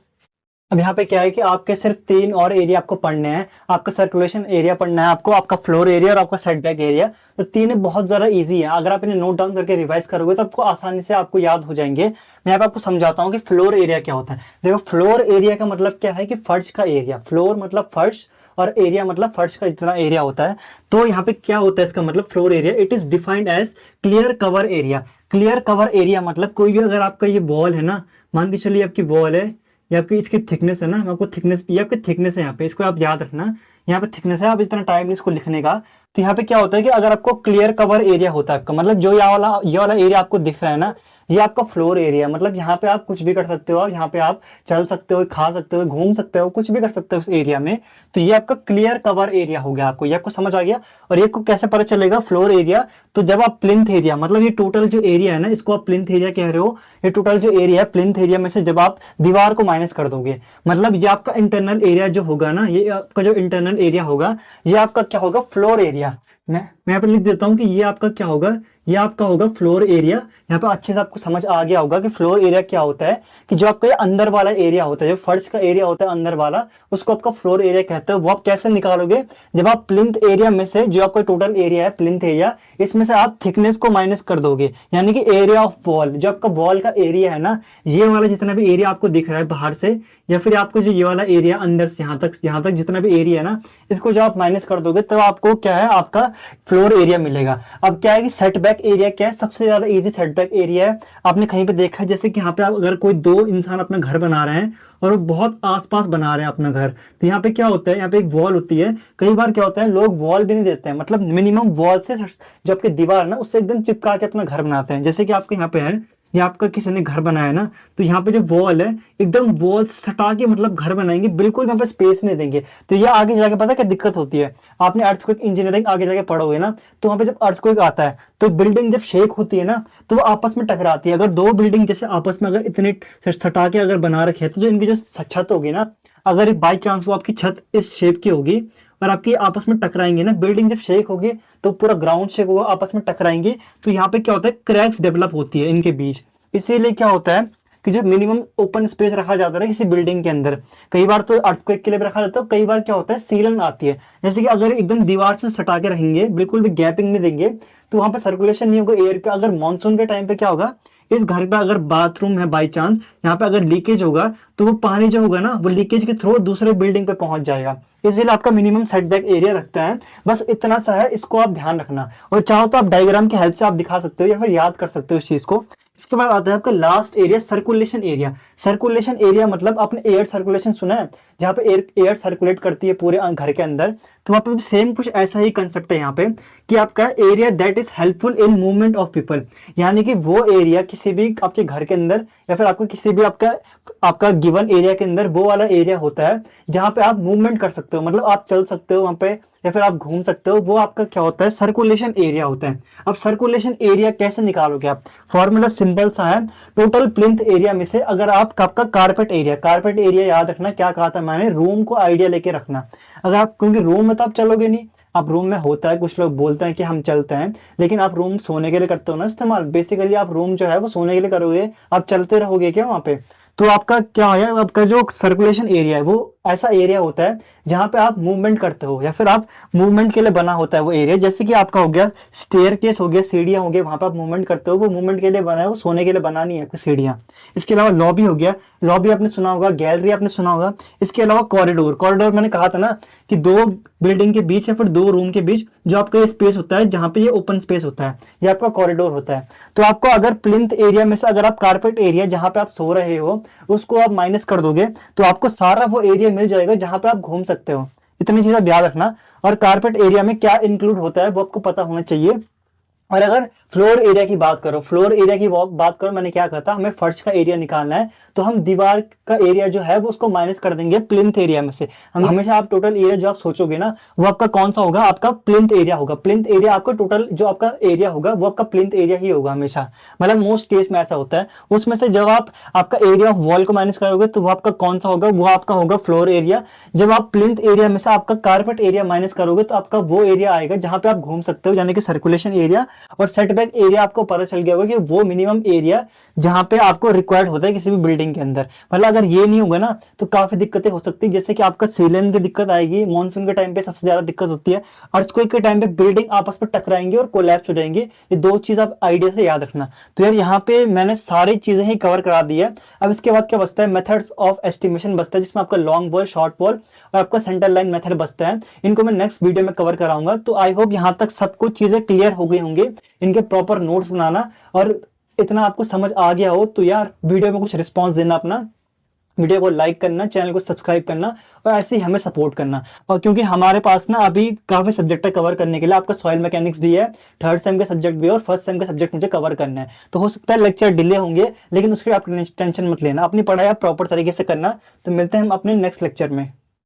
Speaker 1: अब यहाँ पे क्या है कि आपके सिर्फ 3 और एरिया आपको पढ़ने हैं। आपका सर्कुलेशन एरिया पढ़ना है आपको, आपका फ्लोर एरिया और आपका सेटबैक एरिया। तो 3 बहुत ज्यादा इजी है, अगर आप इन्हें नोट डाउन करके रिवाइज करोगे तो आपको आसानी से आपको याद हो जाएंगे। मैं यहाँ पे आपको समझाता हूँ कि फ्लोर एरिया क्या होता है। देखो फ्लोर एरिया का मतलब क्या है कि फर्श का एरिया, फ्लोर मतलब फर्श और एरिया मतलब फर्श का जितना एरिया होता है। तो यहाँ पे क्या होता है इसका मतलब floor area, it is defined as clear cover area. Clear cover area मतलब कोई भी अगर आपका ये वॉल है ना, मान के चलिए आपकी वॉल है, ये आपकी इसकी थिकनेस है ना, मैं आपको थिकनेस, ये आपकी थिकनेस है यहाँ पे, इसको आप याद रखना, यहाँ पे थिकनेस है, आप इतना टाइम नहीं इसको लिखने का। तो यहाँ पे क्या होता है कि अगर आपको क्लियर कवर एरिया होता है आपका, मतलब जो ये वाला एरिया आपको दिख रहा है ना, ये आपका फ्लोर एरिया, मतलब यहाँ पे आप कुछ भी कर सकते हो, यहाँ पे आप चल सकते हो, खा सकते हो, घूम सकते हो, कुछ भी कर सकते हो उस एरिया में। तो ये आपका क्लियर कवर एरिया हो गया, आपको ये आपको समझ आ गया। और ये को कैसे पता चलेगा फ्लोर एरिया, तो जब आप प्लिंथ एरिया, मतलब ये टोटल जो एरिया है ना, इसको आप प्लिंथ एरिया कह रहे हो, ये टोटल जो एरिया है प्लिंथ एरिया में से जब आप दीवार को माइनस कर दोगे, मतलब ये आपका इंटरनल एरिया जो होगा ना, ये आपका जो इंटरनल एरिया होगा, ये आपका क्या होगा, फ्लोर एरिया। मैं यहाँ पे लिख देता हूँ कि ये आपका क्या होगा, ये आपका होगा फ्लोर एरिया। यहाँ पे अच्छे से आपको समझ आ गया होगा कि फ्लोर एरिया क्या होता है, कि जो आपका ये अंदर वाला एरिया होता है, जो फर्श का एरिया होता है अंदर वाला, उसको आपका फ्लोर एरिया कहते हैं। वो आप कैसे निकालोगे, जब आप प्लिंथ एरिया में से जो आपका टोटल एरिया है प्लिंथ एरिया, इसमें से आप थिकनेस को माइनस कर दोगे, यानी कि एरिया ऑफ वॉल, जो आपका वॉल का एरिया है ना, ये वाला जितना भी एरिया आपको दिख रहा है बाहर से, या फिर आपको जो ये वाला एरिया अंदर से यहाँ तक जितना भी एरिया है ना, इसको जब आप माइनस कर दोगे तब आपको क्या है, आपका फ्लोर एरिया मिलेगा। अब क्या है कि सेटबैक एरिया क्या है, सबसे ज्यादा इजी सेटबैक एरिया है। आपने कहीं पे देखा है, जैसे कि यहाँ पे आप अगर कोई दो इंसान अपना घर बना रहे हैं और वो बहुत आसपास बना रहे हैं अपना घर, तो यहाँ पे क्या होता है, यहाँ पे एक वॉल होती है, कई बार क्या होता है लोग वॉल भी नहीं देते हैं, मतलब मिनिमम वॉल से जो आपके दीवार ना उससे एकदम चिपका के अपना घर बनाते हैं। जैसे कि आपके यहाँ पे है, ये आपका किसी ने घर बनाया ना, तो यहाँ पे जो वॉल है एकदम वॉल सटा के मतलब घर बनाएंगे, बिल्कुल यहाँ पे स्पेस नहीं देंगे। तो ये आगे जाके पता क्या दिक्कत होती है, आपने अर्थक्वेक इंजीनियरिंग आगे जाके पढ़ोगे ना, तो वहाँ पे जब अर्थक्वेक आता है तो बिल्डिंग जब शेक होती है ना, तो वो आपस में टकराती है। अगर दो बिल्डिंग जैसे आपस में अगर इतने सटा के अगर बना रखे, तो जो इनकी जो छत होगी ना, अगर बाई चांस वो आपकी छत इस शेप की होगी और आपकी आपस में टकराएंगे ना, बिल्डिंग जब शेक होगी तो पूरा ग्राउंड शेक होगा, आपस में टकराएंगे, तो यहाँ पे क्या होता है, क्रैक्स डेवलप होती है इनके बीच। इसीलिए क्या होता है कि जो मिनिमम ओपन स्पेस रखा जाता है किसी बिल्डिंग के अंदर, कई बार तो अर्थक्वेक के लिए भी रखा जाता है, कई बार क्या होता है सीलन आती है, जैसे कि अगर एकदम दीवार से सटा के रहेंगे, बिल्कुल भी गैपिंग नहीं देंगे, तो वहां पर सर्कुलेशन नहीं होगा एयर का। अगर मानसून के टाइम पे क्या होगा, इस घर पे अगर बाथरूम है बाई चांस, यहाँ पे अगर लीकेज होगा, तो वो पानी जो होगा ना, वो लीकेज के थ्रू दूसरे बिल्डिंग पे पहुंच जाएगा। इसलिए आपका मिनिमम सेटबैक एरिया रखता है, बस इतना सा है, इसको आप ध्यान रखना। और चाहो तो आप डायग्राम की हेल्प से आप दिखा सकते हो या फिर याद कर सकते हो इस चीज को। इसके बाद आता है आपका last area, circulation area. Circulation area मतलब आपने एयर सर्कुलेशन सुना है, जहाँ पे एयर सर्कुलेट करती है पूरे घर के अंदर, तो वहाँ पे सेम कुछ ऐसा ही कंसेप्ट है यहाँ पे, कि आपका area that is helpful in movement of people, यानी कि वो एरिया किसी भी आपके घर के अंदर या फिर आपको किसी भी आपका गिवन एरिया के अंदर वो वाला एरिया होता है जहाँ पे आप मूवमेंट कर सकते हो, मतलब आप चल सकते हो वहाँ पे या फिर आप घूम सकते हो, वो आपका क्या होता है, सर्कुलेशन एरिया होता है। अब सर्कुलेशन एरिया कैसे निकालोगे आप, फॉर्मूला सिंपल सा है, टोटल प्लिंथ एरिया में से अगर आपका कारपेट एरिया याद रखना, क्या कहा था मैंने, रूम को आइडिया लेके रखना। अगर आप, क्योंकि रूम में तो आप चलोगे नहीं, आप रूम में होता है, कुछ लोग बोलते हैं कि हम चलते हैं, लेकिन आप रूम सोने के लिए करते हो ना इस्तेमाल, बेसिकली आप रूम जो है वो सोने के लिए करोगे, आप चलते रहोगे क्या वहां पे। तो आपका क्या है, आपका जो सर्कुलेशन एरिया है वो ऐसा एरिया होता है जहां पे आप मूवमेंट करते हो या फिर आप मूवमेंट के लिए बना होता है वो एरिया। जैसे कि आपका हो गया स्टेयरकेस हो गया, सीढ़ियां हो गया, वहां पे आप मूवमेंट करते हो, वो मूवमेंट के लिए बना है, वो सोने के लिए बना नहीं है आपकी सीढ़ियां। इसके अलावा लॉबी हो गया, लॉबी आपने सुना होगा, गैलरी आपने सुना होगा। इसके अलावा कॉरिडोर मैंने कहा था ना कि दो बिल्डिंग के बीच या फिर दो रूम के बीच जो आपका स्पेस होता है, जहां पे ये ओपन स्पेस होता है, ये आपका कॉरिडोर होता है। तो आपको अगर प्लिंथ एरिया में से अगर आप कारपेट एरिया जहां पे आप सो रहे हो उसको आप माइनस कर दोगे, तो आपको सारा वो एरिया मिल जाएगा जहां पे आप घूम सकते हो। इतनी चीज आप याद रखना। और कारपेट एरिया में क्या इंक्लूड होता है वो आपको पता होना चाहिए। और अगर फ्लोर एरिया की बात करो, मैंने क्या कहा था, हमें फर्श का एरिया निकालना है, तो हम दीवार का एरिया जो है वो उसको माइनस कर देंगे प्लिंथ एरिया में से। हम हमेशा आप टोटल एरिया जो आप सोचोगे ना, वो आपका कौन सा होगा, आपका प्लिंथ एरिया होगा। प्लिंथ एरिया आपका टोटल जो आपका एरिया होगा वो आपका प्लिंथ एरिया ही होगा हमेशा, मतलब मोस्ट केस में ऐसा होता है। उसमें से जब आप आपका एरिया ऑफ वॉल को माइनस करोगे तो वो आपका कौन सा होगा, वो आपका होगा फ्लोर एरिया। जब आप प्लिंथ एरिया में से आपका कारपेट एरिया माइनस करोगे तो आपका वो एरिया आएगा जहां पे आप घूम सकते हो, यानी कि सर्कुलेशन एरिया। और सेटबैक एरिया आपको पता चल गया होगा कि वो मिनिमम एरिया जहां पे आपको रिक्वायर्ड होता है किसी भी बिल्डिंग के अंदर। मतलब अगर ये नहीं होगा ना तो काफी दिक्कतें हो सकती है, जैसे कि आपका सीलन की दिक्कत आएगी, मानसून के टाइम पे सबसे ज्यादा दिक्कत होती है, अर्थक्वेक के टाइम पे बिल्डिंग आपस में टकराएंगे और कोलैप्स हो जाएंगे। ये दो चीज आप आइडिया से याद रखना। तो यार यहाँ पे मैंने सारी चीजें ही कवर करा दी है। अब इसके बाद क्या बचता है, मेथड्स ऑफ एस्टिमेशन बचता है, जिसमें आपका लॉन्ग वॉल, शॉर्ट वॉल और आपका सेंटर लाइन मेथड बचता है। इनको मैं नेक्स्ट वीडियो में कवर कराऊंगा। तो आई होप यहाँ तक सब कुछ चीजें क्लियर हो गई होंगे। इनके प्रॉपर नोट्स बनाना, और इतना आपको समझ आ गया हो तो यार वीडियो में कुछ रिस्पॉन्स देना, अपना वीडियो को लाइक करना, चैनल को सब्सक्राइब करना और ऐसे ही हमें सपोर्ट करना। और क्योंकि हमारे पास ना अभी काफी सब्जेक्ट है कवर करने के लिए, आपका सॉइल मैकेनिक्स भी है, थर्ड सेम का सब्जेक्ट भी है और फर्स्ट सेम का सब्जेक्ट मुझे कवर करना है। तो हो सकता है लेक्चर डिले होंगे, लेकिन उसके लिए आप टेंशन मत लेना, अपनी पढ़ाई आप प्रॉपर तरीके से करना। तो मिलते हैं हम अपने नेक्स्ट लेक्चर में।